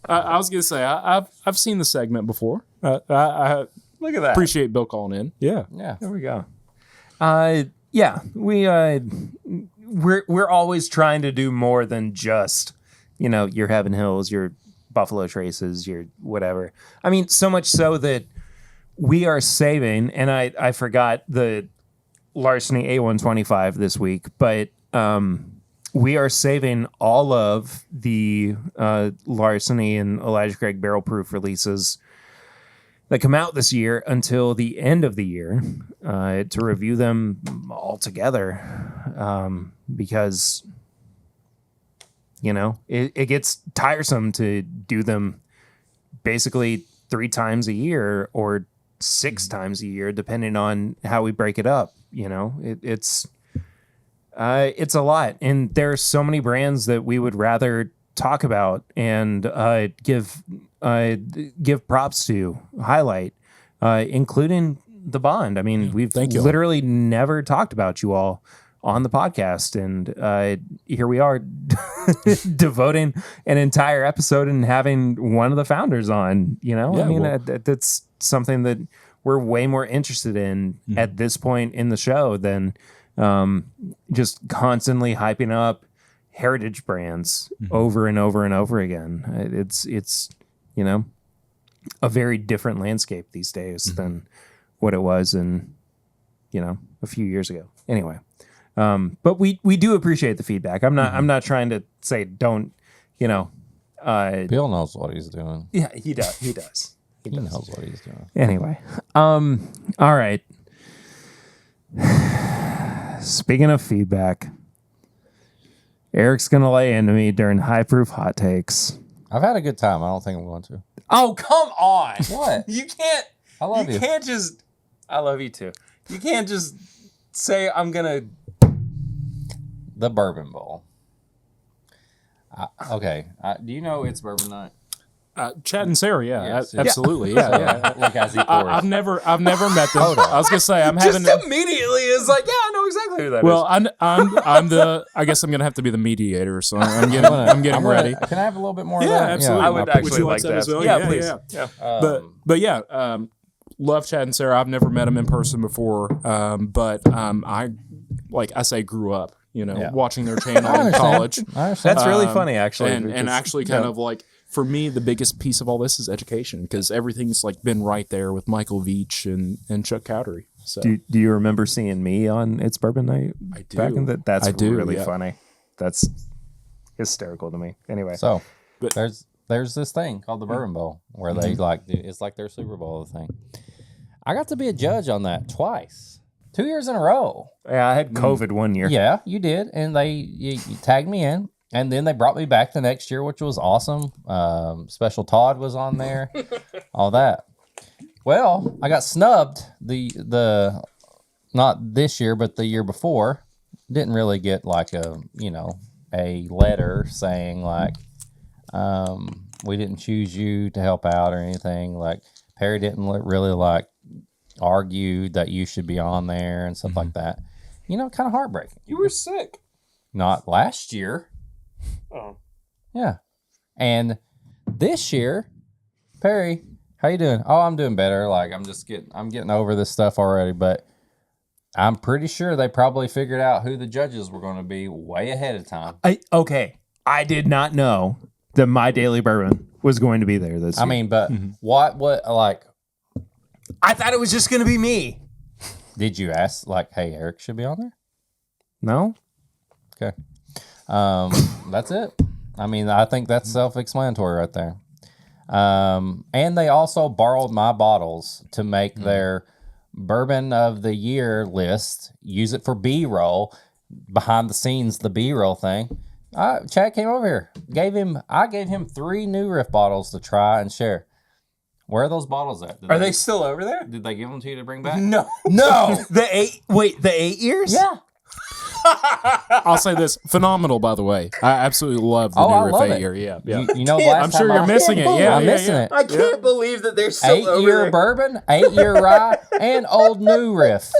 I was gonna say I've seen the segment before. I Look at that. appreciate Bill calling in. Yeah. Yeah. There we go. Yeah, we're always trying to do more than just, your Heaven Hills, your Buffalo Traces, your whatever. I mean, so much so that we are saving, and I forgot the Larceny A125 this week, but we are saving all of the Larceny and Elijah Craig barrel proof releases that come out this year until the end of the year to review them all together, because it gets tiresome to do them basically 3 times a year or 6 times a year, depending on how we break it up. It's a lot, and there are so many brands that we would rather talk about and give props to, highlight, including the Bond. I mean, we've thank you. literally never talked about you all on the podcast, and here we are devoting an entire episode and having one of the founders on. That's something that we're way more interested in at this point in the show than just constantly hyping up heritage brands over and over and over again. It's a very different landscape these days than what it was in a few years ago. Anyway, but we do appreciate the feedback. I'm not trying to say don't. Bill knows what he's doing. Yeah, he does. He knows what he's doing. Anyway, all right. Speaking of feedback, Eric's gonna lay into me during high proof hot takes. I've had a good time. I don't think I'm going to. Oh, come on! What? You can't. I love you. Can't just. I love you too. You can't just say I'm gonna. The Bourbon Bowl. Okay. Do you know it's Bourbon Night? Chad and Sarah, Yes. absolutely, yeah. Look as he pours. I've never met them. I was gonna say I'm having. Just immediately is like, yeah, I know exactly who that is. Well, I'm the. I guess I'm gonna have to be the mediator, so I'm getting ready. Can I have a little bit more Yeah, of that? absolutely. I would Would actually you like like that that as well? Yeah, Yeah, please. yeah. But yeah, love Chad and Sarah. I've never met them in person before, but I say grew up, watching their channel I in understand. college. I understand. That's really funny, actually. and actually kind of like for me, the biggest piece of all this is education, because everything's like been right there with Michael Veach and Chuck Cowdery. So Do you remember seeing me on It's Bourbon Night? I do. Back in that's I do, really yeah. funny. That's hysterical to me. Anyway, So But- there's this thing called the Bourbon Bowl where they it's like their Super Bowl thing. I got to be a judge on that twice, 2 years in a row. yeah, I had COVID one year. Yeah, you did, and you tagged me in, and then they brought me back the next year, which was awesome. Special Todd was on there, all that. Well, I got snubbed the not this year, but the year before. Didn't really get like a letter saying like we didn't choose you to help out or anything. Like Perry didn't really like argue that you should be on there and stuff like that. Kind of heartbreaking. You were sick. Not last year. Oh. Yeah. And this year, Perry, how you doing? Oh, I'm doing better. Like I'm getting over this stuff already, but I'm pretty sure they probably figured out who the judges were going to be way ahead of time. I did not know that My Daily Bourbon was going to be there this year. I mean, but what like I thought it was just going to be me. did you ask like, hey, Eric should be on there? No? Okay. That's it. I mean, I think that's self-explanatory right there. And they also borrowed my bottles to make their Bourbon of the Year list, use it for B-roll, behind the scenes, the B-roll thing. Chad came over here, I gave him 3 New Riff bottles to try and share. Where are those bottles at? Are they still over there? Did they give them to you to bring back? No. The 8 years? Yeah. I'll say this: phenomenal, by the way. I absolutely love the Oh, I New Riff love 8 it. year. Yeah. You know, last I'm sure time you're missing it. Yeah, I'm yeah, missing yeah. it. I can't believe that they're still 8-year bourbon, 8-year rye, and old New Riff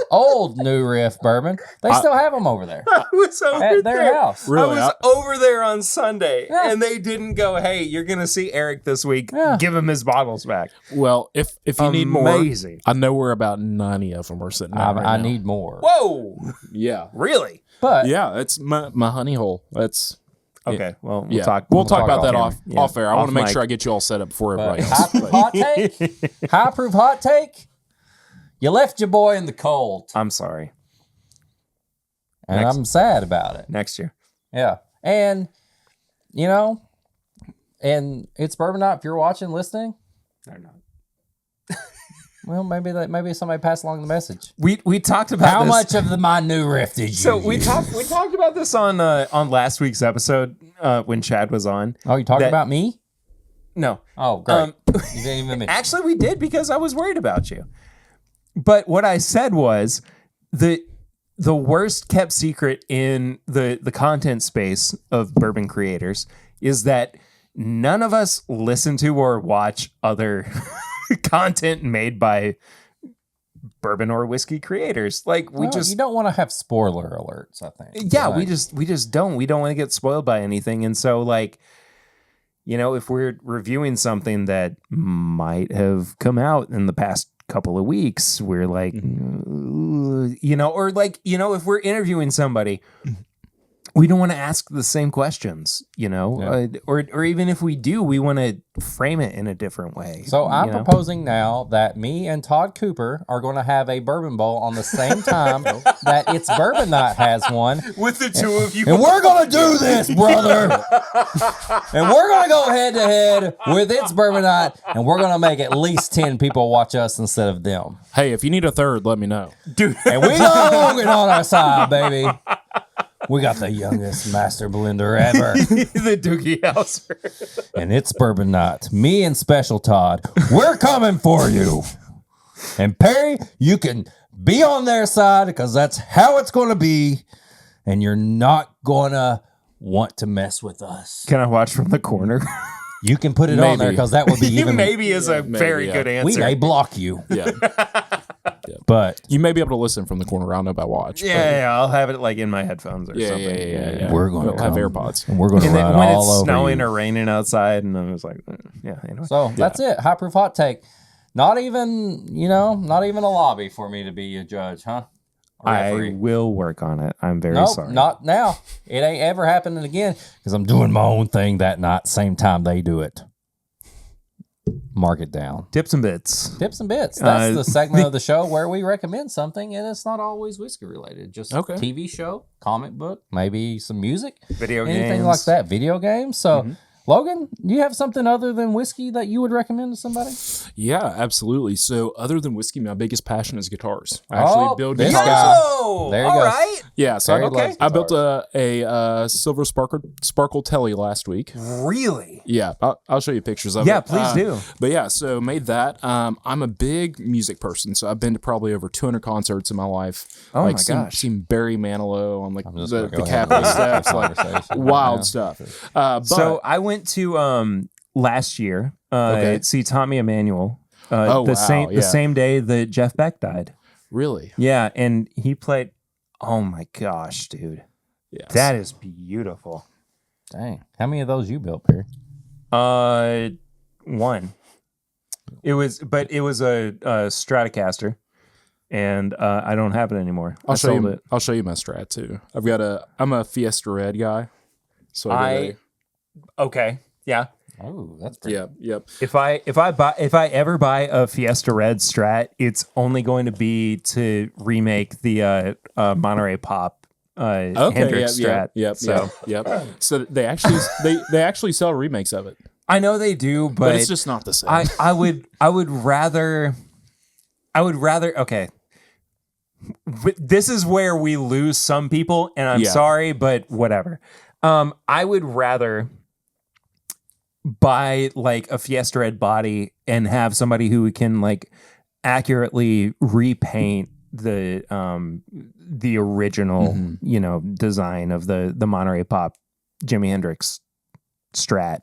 bourbon. They still have them over there I was over at their house. Really? I was over there on Sunday, Yeah. and they didn't go, hey, you're going to see Eric this week. Yeah. Give him his bottles back. Well, if you need more, Amazing. I know where about 90 of them are sitting. Out right I now. need more. Whoa. Yeah. Really? But Yeah, it's my honey hole. That's Okay, well, we'll yeah. talk. We'll talk about that camera. off Yeah, off air. I want to make mic. sure I get you all set up before But everybody else. high proof hot take. You left your boy in the cold, I'm sorry. and Next. I'm sad about it. Next year. Yeah, and and it's Bourbon Night. If you're watching, listening, They're not. well, maybe somebody passed along the message. We talked about How this. much of my New Riff did you? So we use? talked about this on last week's episode when Chad was on. Oh, you talking that- about me? No, Oh, great. You didn't even mention. actually we did because I was worried about you. But what I said was the worst kept secret in the content space of bourbon creators is that none of us listen to or watch other content made by bourbon or whiskey creators. Like we You don't want to have spoiler alerts, I think. yeah, Like, we just don't. We don't want to get spoiled by anything. And so like, if we're reviewing something that might have come out in the past couple of weeks, we're like, or like, if we're interviewing somebody, we don't want to ask the same questions, or even if we do, we want to frame it in a different way. So I'm proposing now that me and Todd Cooper are going to have a bourbon bowl on the same time that It's Bourbon Night has one. with the two of you. And we're going to do this, brother. And we're going to go head to head with It's Bourbon Night. And we're going to make at least 10 people watch us instead of them. Hey, if you need a third, let me know. Dude. And we got Logan on our side, baby. We got the youngest master blender ever. the Doogie House. And It's Bourbon Night. Me and Special Todd, we're coming for you. And Perry, you can be on their side because that's how it's going to be. And you're not going to want to mess with us. Can I watch from the corner? You can put it on there Maybe. because that would be even... maybe is a very good answer. We may block you. Yeah. But You may be able to listen from the corner. I don't know about watch. but Yeah, I'll have it like in my headphones or Yeah, something. yeah. we're going to We'll have AirPods. And we're going to And ride then when all it's over snowing you. or raining outside, and I was like, anyway. So that's it. High proof hot take. Not even a lobby for me to be a judge, huh? Or I referee. will work on it. I'm very Nope, sorry. not now. It ain't ever happening again because I'm doing my own thing that night, same time they do it. Mark it down. Tips and bits. Tips and bits. That's the segment of the show where we recommend something, and it's not always whiskey related. Just TV show, comic book, maybe some music, anything like that. Video games. So, Logan, do you have something other than whiskey that you would recommend to somebody? Yeah, absolutely. So, other than whiskey, my biggest passion is guitars. I actually build guitars. There you go. Right. Yeah, so I built a silver sparkle telly last week. Really? Yeah, I'll show you pictures of it. Yeah, please do. But yeah, so made that. I'm a big music person, so I've been to probably over 200 concerts in my life. Oh my gosh. Seen Barry Manilow on like the Capitol steps, like wild stuff. So I went to last year see Tommy Emmanuel. The same day that Jeff Beck died. Really? Yeah, and he played. Oh my gosh, dude! Yes. That is beautiful. Dang, how many of those you built, Perry? One. It was a Stratocaster, and I don't have it anymore. I'll show you my Strat too. I'm a Fiesta Red guy, so okay, yeah. Oh, that's pretty. Yeah, yep. If I ever buy a Fiesta Red Strat, it's only going to be to remake the Monterey Pop Hendrix Strat. Yep. So they actually sell remakes of it. I know they do, but it's just not the same. I would rather. Okay. This is where we lose some people, and I'm sorry, but whatever. I would rather buy like a Fiesta Red body and have somebody who can like accurately repaint the original design of the Monterey Pop Jimi Hendrix Strat,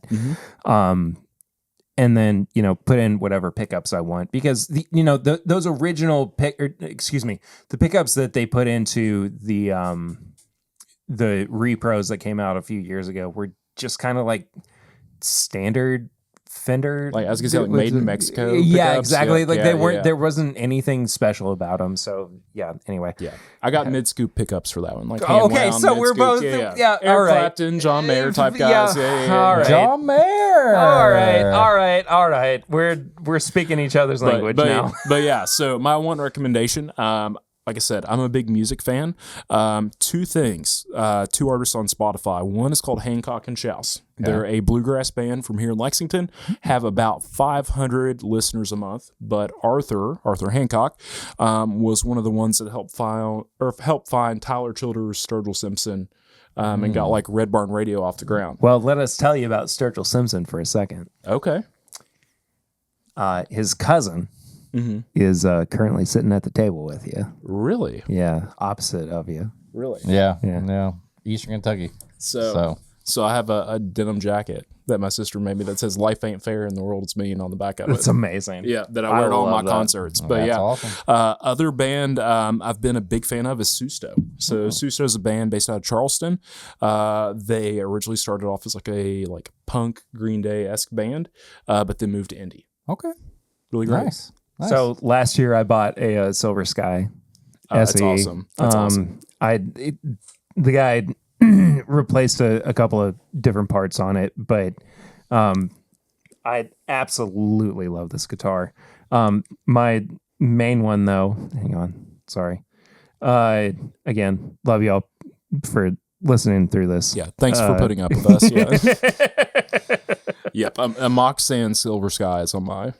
and then put in whatever pickups I want, because those original the pickups that they put into the repros that came out a few years ago were just kind of like standard Fender, like I was gonna say, like made in Mexico. Yeah, pickups. exactly. They weren't. There wasn't anything special about them. So yeah. Anyway, I got mid scoop pickups for that one. Like okay, so we're both Eric all right. Clapton, John Mayer type guys. All right. John Mayer. All right. We're speaking each other's language now. But yeah, so my one recommendation. Like I said, I'm a big music fan. Two things, two artists on Spotify. One is called Hancock and Shouse. They're a bluegrass band from here in Lexington, have about 500 listeners a month. But Arthur Hancock, was one of the ones that helped find Tyler Childers, Sturgill Simpson, and got like Red Barn Radio off the ground. Well, let us tell you about Sturgill Simpson for a second. Okay. His cousin is currently sitting at the table with you. Really? Yeah, opposite of you. Really? Yeah. Eastern Kentucky. So I have a denim jacket that my sister made me that says "Life ain't fair and the world is mean" on the back of it. That's amazing. Yeah, that I wear at all my concerts. But that's yeah, awesome. Other band I've been a big fan of is Susto. So Susto is a band based out of Charleston. They originally started off as like a punk Green Day-esque band, but then moved to indie. Okay. Really great. Nice. So last year I bought a Silver Sky SE. That's awesome. That's awesome. The guy replaced a couple of different parts on it, but I absolutely love this guitar. My main one though, hang on, sorry. Again, love y'all for listening through this. Yeah, thanks for putting up with us. Yeah. Yep, a Moxan Silver Sky is on my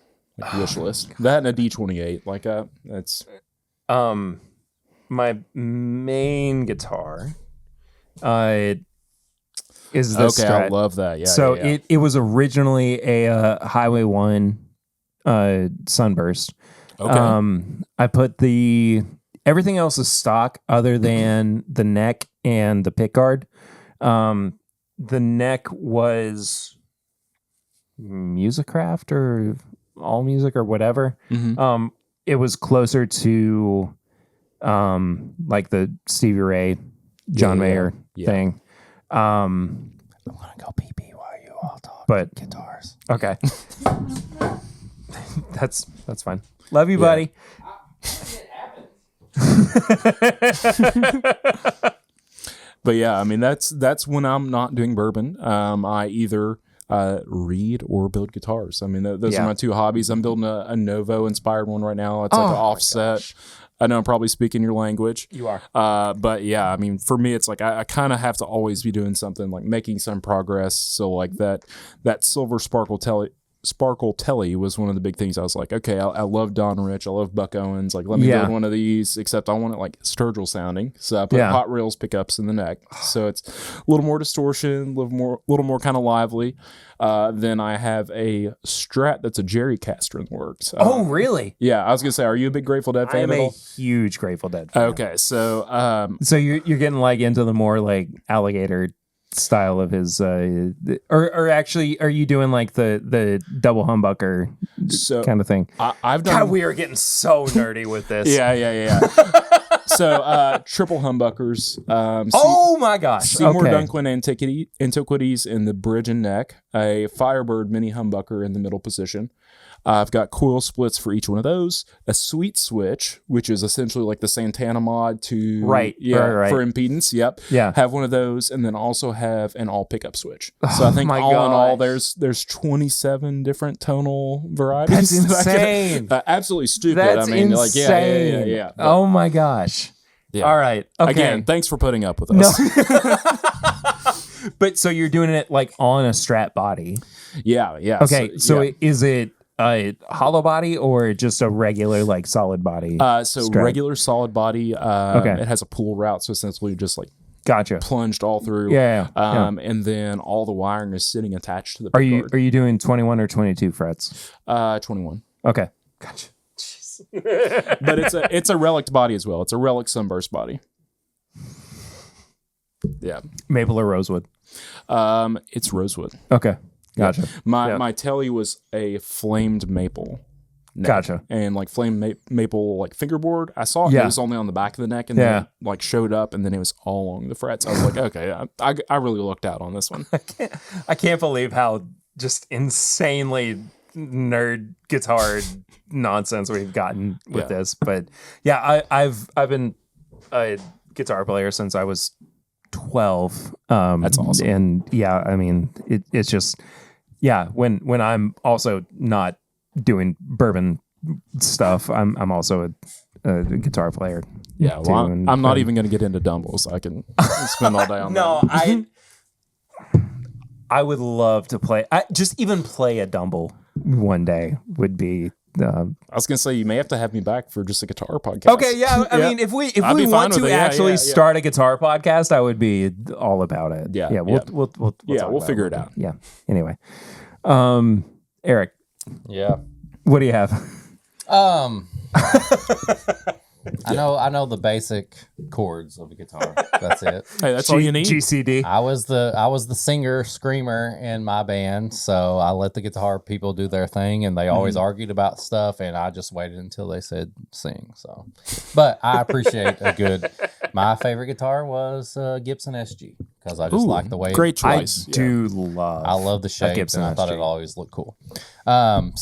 wish list. That and a D28, that's my main guitar is this Strat. I love that. Yeah. So yeah. it was originally a Highway 1 Sunburst. Okay. I put everything else is stock other than the neck and the pick guard. The neck was Musicraft or All Music or whatever. It was closer to like the Stevie Ray, John Mayer thing. I'm gonna go pee while you all talk. But guitars. Okay. That's fine. Love you, buddy. But yeah, I mean that's when I'm not doing bourbon. I either read or build guitars. I mean, those are my two hobbies. I'm building a Novo inspired one right now. It's like an offset. I know I'm probably speaking your language. You are. But yeah, I mean, for me, it's like I kind of have to always be doing something, like making some progress. So like that silver sparkle telly was one of the big things. I was like, okay, I love Don Rich. I love Buck Owens. Like, let me build one of these, except I want it like Sturgill sounding. So I put Hot Reels pickups in the neck. So it's a little more distortion, a little more kind of lively. Then I have a Strat that's a Jerry caster in the works. Oh, really? Yeah, I was gonna say, are you a big Grateful Dead fan? I'm a huge Grateful Dead fan. Okay, so so you're getting like into the more like alligator style of his, or actually, are you doing like the double humbucker kind of thing? I've done. God, we are getting so nerdy with this. Yeah. So triple humbuckers. Oh my gosh! Seymour Dunklin Antiquities in the bridge and neck. A Firebird mini humbucker in the middle position. I've got coil splits for each one of those. A sweet switch, which is essentially like the Santana mod to for impedance. Yep. Yeah. Have one of those, and then also have an all pickup switch. So I think in all, there's 27 differerent tonal varieties. That's insane. Absolutely stupid. That's insane. Like yeah. But, oh my gosh. Yeah. All right. Okay. Again, thanks for putting up with us. No. But so you're doing it like on a Strat body. Yeah. Okay. So is it a hollow body or just a regular like solid body? Strat? Regular solid body. It has a pull route, so essentially just like plunged all through. And then all the wiring is sitting attached to the pickguard. Are you doing 21 or 22 frets? 21. Okay. Gotcha. But it's a relic body as well. It's a relic sunburst body. Yeah. Maple or rosewood? It's rosewood. Okay. Gotcha. Yeah. My telly was a flamed maple neck. Gotcha. And like flamed maple like fingerboard. I saw it. It was only on the back of the neck, and then it like showed up, and then it was all along the frets. I was like, okay, I really looked out on this one. I can't believe how just insanely nerd guitar nonsense we've gotten with this. But yeah, I've been a guitar player since I was 12. That's awesome. And yeah, I mean, it's just when I'm also not doing bourbon stuff, I'm also a guitar player. Yeah, well, I'm not even going to get into Dumbles. I can spend all day on that. I would love to play. Just even play a Dumble one day would be. I was gonna say, you may have to have me back for just a guitar podcast. Okay, yeah. I mean, if we want to actually start a guitar podcast, I would be all about it. Yeah. We'll figure it out. Yeah. Anyway, Eric. Yeah. What do you have? I know the basic chords of a guitar. That's it. Hey, that's all you need. GCD. I was the singer screamer in my band, so I let the guitar people do their thing, and they always argued about stuff, and I just waited until they said sing. So, but I appreciate a good. My favorite guitar was Gibson SG because I just like the way. Great choice. I love the shape, Gibson and I thought SG. it always looked cool. Going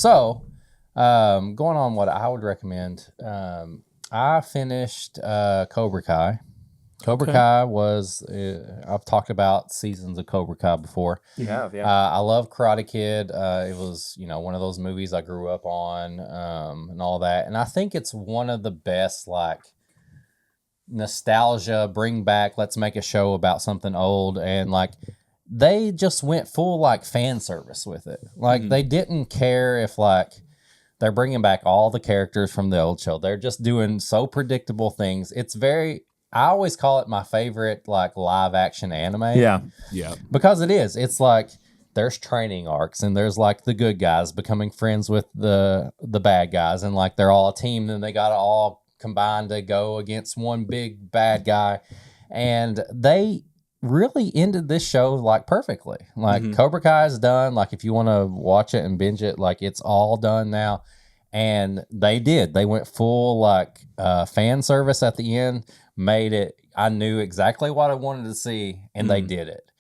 on what I would recommend. I finished Cobra Kai. Cobra Kai was, I've talked about seasons of Cobra Kai before. You have, yeah. I love Karate Kid. It was, one of those movies I grew up on and all that. And I think it's one of the best, like, nostalgia, bring back, let's make a show about something old. And, like, they just went full, like, fan service with it. Like, they didn't care if, like, they're bringing back all the characters from the old show. They're just doing so predictable things. It's very, I always call it my favorite, like, live action anime. Yeah. Because it is. It's like there's training arcs, and there's like the good guys becoming friends with the bad guys, and like they're all a team, and they got to all combine to go against one big bad guy. And they really ended this show like perfectly. Like Cobra Kai is done. Like if you want to watch it and binge it, like it's all done now. And they went full like fan service at the end, made it. I knew exactly what I wanted to see, and they did it.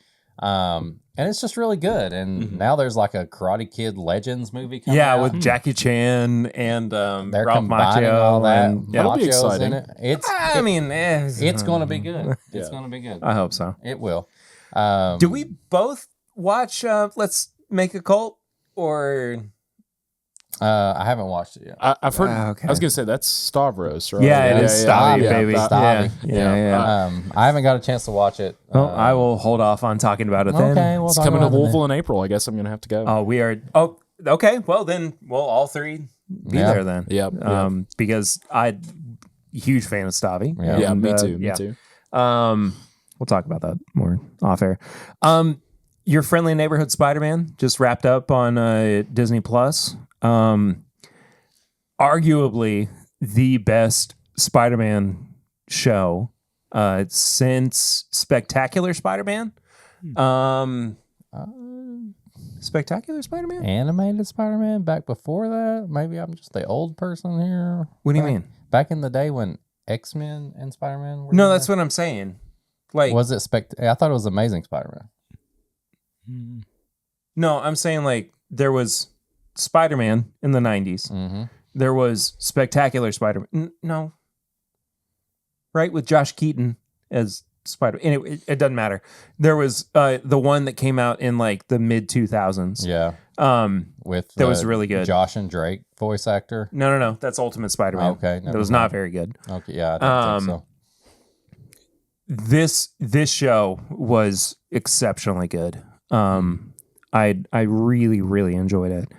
And it's just really good. And now there's like a Karate Kid Legends movie coming out. With Jackie Chan and they're Ralph combining Macchio. all that. And, it'll be Macho's exciting. in it. It's going to be good. It's going to be good. I hope so. It will. Do we both watch? Let's make a cult or? I haven't watched it yet. I've heard. Okay. I was gonna say that's Stavros, right? Yeah, it is Stavi, baby. Stavi. Yeah. I haven't got a chance to watch it. Well, I will hold off on talking about it then. Okay, It's coming to Louisville in April. I guess I'm gonna have to go. Oh, we are. Oh, okay. Well, then we'll all three be there then. Yep. Because I'm huge fan of Stavi. Yeah, Me too. Me too. We'll talk about that more off air. Your Friendly Neighborhood Spider-Man just wrapped up on Disney Plus. Arguably the best Spider-Man show since Spectacular Spider-Man. Spectacular Spider-Man? Animated Spider-Man back before that? Maybe I'm just the old person here. What do you mean? Back in the day when X-Men and Spider-Man were No, that's what I'm saying. Like, was it I thought it was Amazing Spider-Man. No, I'm saying like there was Spider-Man in the 90s. Mm-hmm. There was Spectacular Spider-Man. No. Right? With Josh Keaton as Spider-Man. It doesn't matter. There was the one that came out in like the mid 2000s. Yeah. With that was really good. Josh and Drake voice actor. No. That's Ultimate Spider-Man. Okay. That was not very good. Okay. Yeah. I don't think so. This show was exceptionally good. I really, really enjoyed it.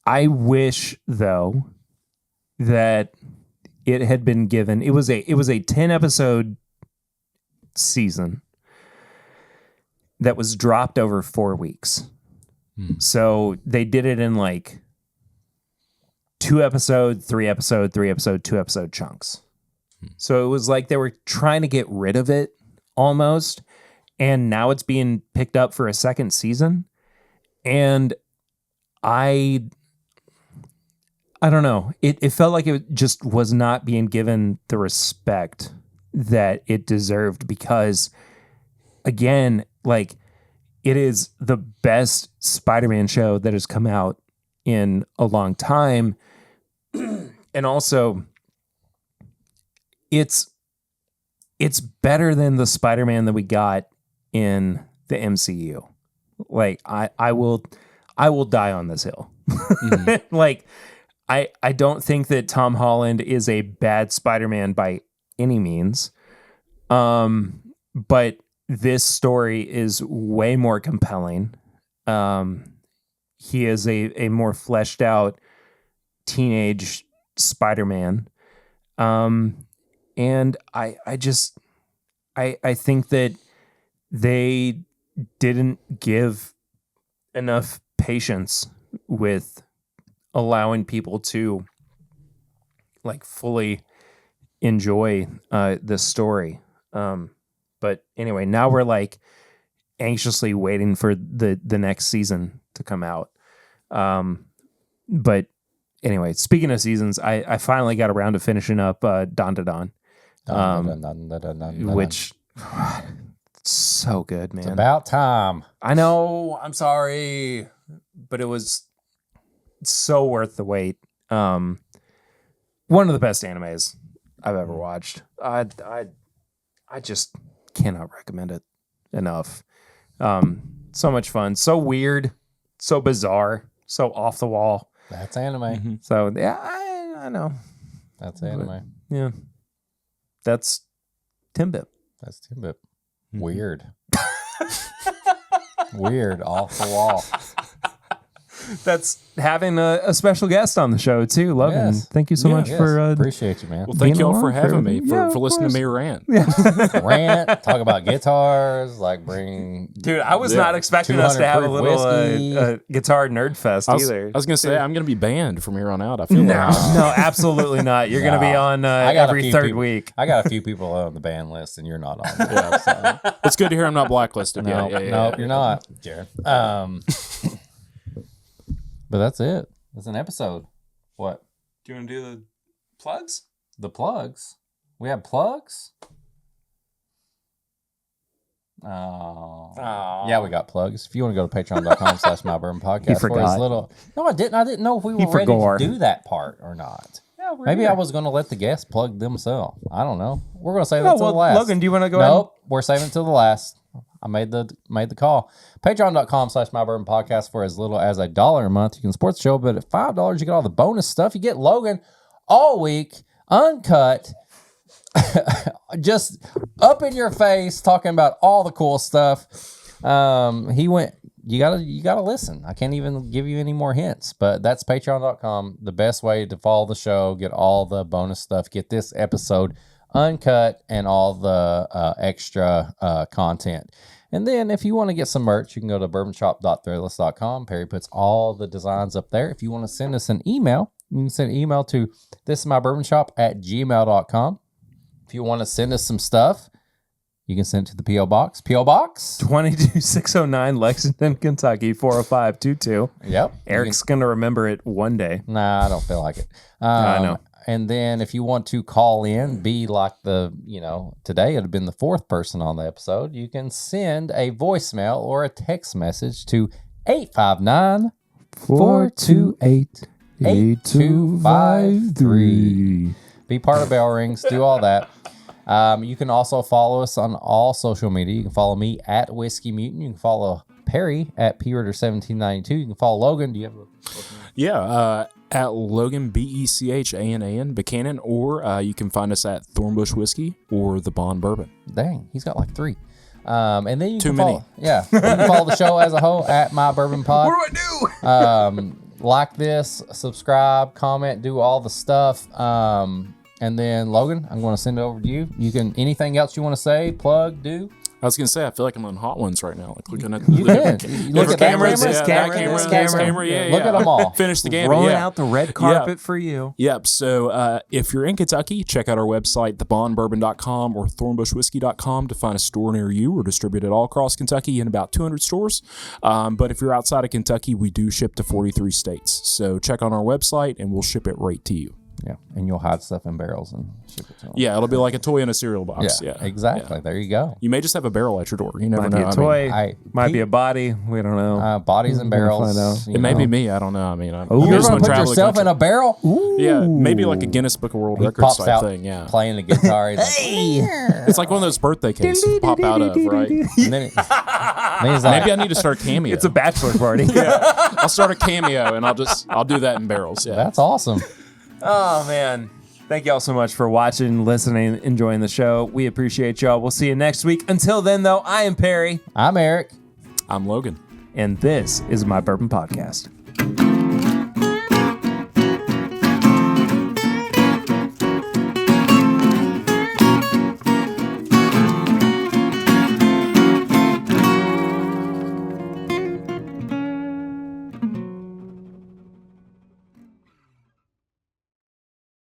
I wish though that it had been given. It was a 10 episode season that was dropped over 4 weeks. So they did it in like 2 episode, 3 episode, 3 episode, 2 episode chunks. So it was like they were trying to get rid of it almost. And now it's being picked up for a second season. And I don't know. It felt like it just was not being given the respect that it deserved because, again, like it is the best Spider-Man show that has come out in a long time. And also, it's better than the Spider-Man that we got in the MCU. Like I will die on this hill. Like I don't think that Tom Holland is a bad Spider-Man by any means. But this story is way more compelling. He is a more fleshed out teenage Spider-Man. And I think that they didn't give enough patience with allowing people to like fully enjoy this story. But anyway, now we're like anxiously waiting for the next season to come out. But anyway, speaking of seasons, I finally got around to finishing up Dawn to Dawn. Which so good, man. It's about time. I know. I'm sorry, but it was so worth the wait. One of the best animes I've ever watched. I just cannot recommend it enough. So much fun, so weird, so bizarre, so off the wall. That's anime. So yeah, I know. That's anime. But, yeah. That's TIMBP. That's TIMBP. Weird. Weird, off the wall. That's having a special guest on the show too, Logan. Yes. Thank you so much for appreciate you, man. Well, thank being y'all for along having me, for listening course. to me rant. Rant, talk about guitars, like bring. Dude, I was not expecting us to have a 200 little whiskey. guitar nerd fest I either. was going to say, I'm going to be banned from here on out. I feel No, like. no, absolutely not. You're going to be on I got a every few third people- week. I got a few people on the band list, and you're not on. Yeah, so it's good to hear I'm not blacklisted. No, Yeah. you're not, Jared. But that's it. It's an episode. What? Do you want to do the plugs? The plugs? We have plugs? Oh. Yeah, we got plugs. If you want to go to patreon.com/mybourbonpodcast He for forgot. his little. No, I didn't. I didn't know if we He were ready forgot. to do that part or not. Yeah, we're Maybe here. I was going to let the guests plug themselves. I don't know. We're going to save Oh, that till well, the last. Logan, do you want to go ahead? Nope. We're saving it till the last. I made the call. Patreon.com/MyBourbonPodcast for as little as $1 a month. You can support the show, but at $5, you get all the bonus stuff. You get Logan all week, uncut, just up in your face, talking about all the cool stuff. You gotta listen. I can't even give you any more hints, but that's patreon.com. The best way to follow the show, get all the bonus stuff, get this episode uncut and all the extra content. And then if you want to get some merch, you can go to bourbonshop.threadless.com. Perry puts all the designs up there. If you want to send us an email, you can send an email to thisismybourbonshop@gmail.com. If you want to send us some stuff, you can send it to the P.O. Box. P.O. Box? 22609 Lexington, Kentucky, 40522. Yep. Eric's going to remember it one day. Nah, I don't feel like it. I know. And then if you want to call in, be like today it would have been the fourth person on the episode, you can send a voicemail or a text message to 859-428-8253. Be part of Bell Rings. Do all that. You can also follow us on all social media. You can follow me at Whiskey Mutant. You can follow Perry at PRitter1792. You can follow Logan. Do you have a... Yeah, at Logan Bechanan, Bechanen, or you can find us at Thornbush Whiskey or the Bond Bourbon. Dang, he's got like 3. And then you Too can many. follow, you can follow the show as a whole at My Bourbon Pod. What do I do? Like this, subscribe, comment, do all the stuff. And then Logan, I'm going to send it over to you. You can anything else you want to say, plug, do. I was gonna say I feel like I'm on Hot Ones right now, like looking at You can. You look at that cameras, camera, this that camera, this this camera. yeah. Look at them all. Finish the game. Rolling Yeah. out the red carpet for you. Yep. So if you're in Kentucky, check out our website, thebondbourbon.com or thornbushwhiskey.com to find a store near you. We're distributed all across Kentucky in about 200 stores. But if you're outside of Kentucky, we do ship to 43 states. So check on our website and we'll ship it right to you. Yeah, and you'll hide stuff in barrels and ship it to them. Yeah, it'll be like a toy in a cereal box. Yeah, exactly. There you go. You may just have a barrel at your door. You never Might know. be a toy. I- might be a body. We don't know. Bodies and barrels. find out. you It may know. be me. I don't know. I mean, You're just going wanna to put travel the yourself in country. a barrel? Yeah, maybe like a Guinness Book of World He Records pops type out thing. Yeah, playing the guitar. He's like, it's like one of those birthday cakes you pop out of, right? and then he's like, Maybe I need to start Cameo. It's a bachelor party. I'll start a Cameo and I'll do that in barrels. Yeah. that's awesome. Oh, man. Thank y'all so much for watching, listening, enjoying the show. We appreciate y'all. We'll see you next week. Until then, though, I am Perry. I'm Eric. I'm Logan. And this is My Bourbon Podcast.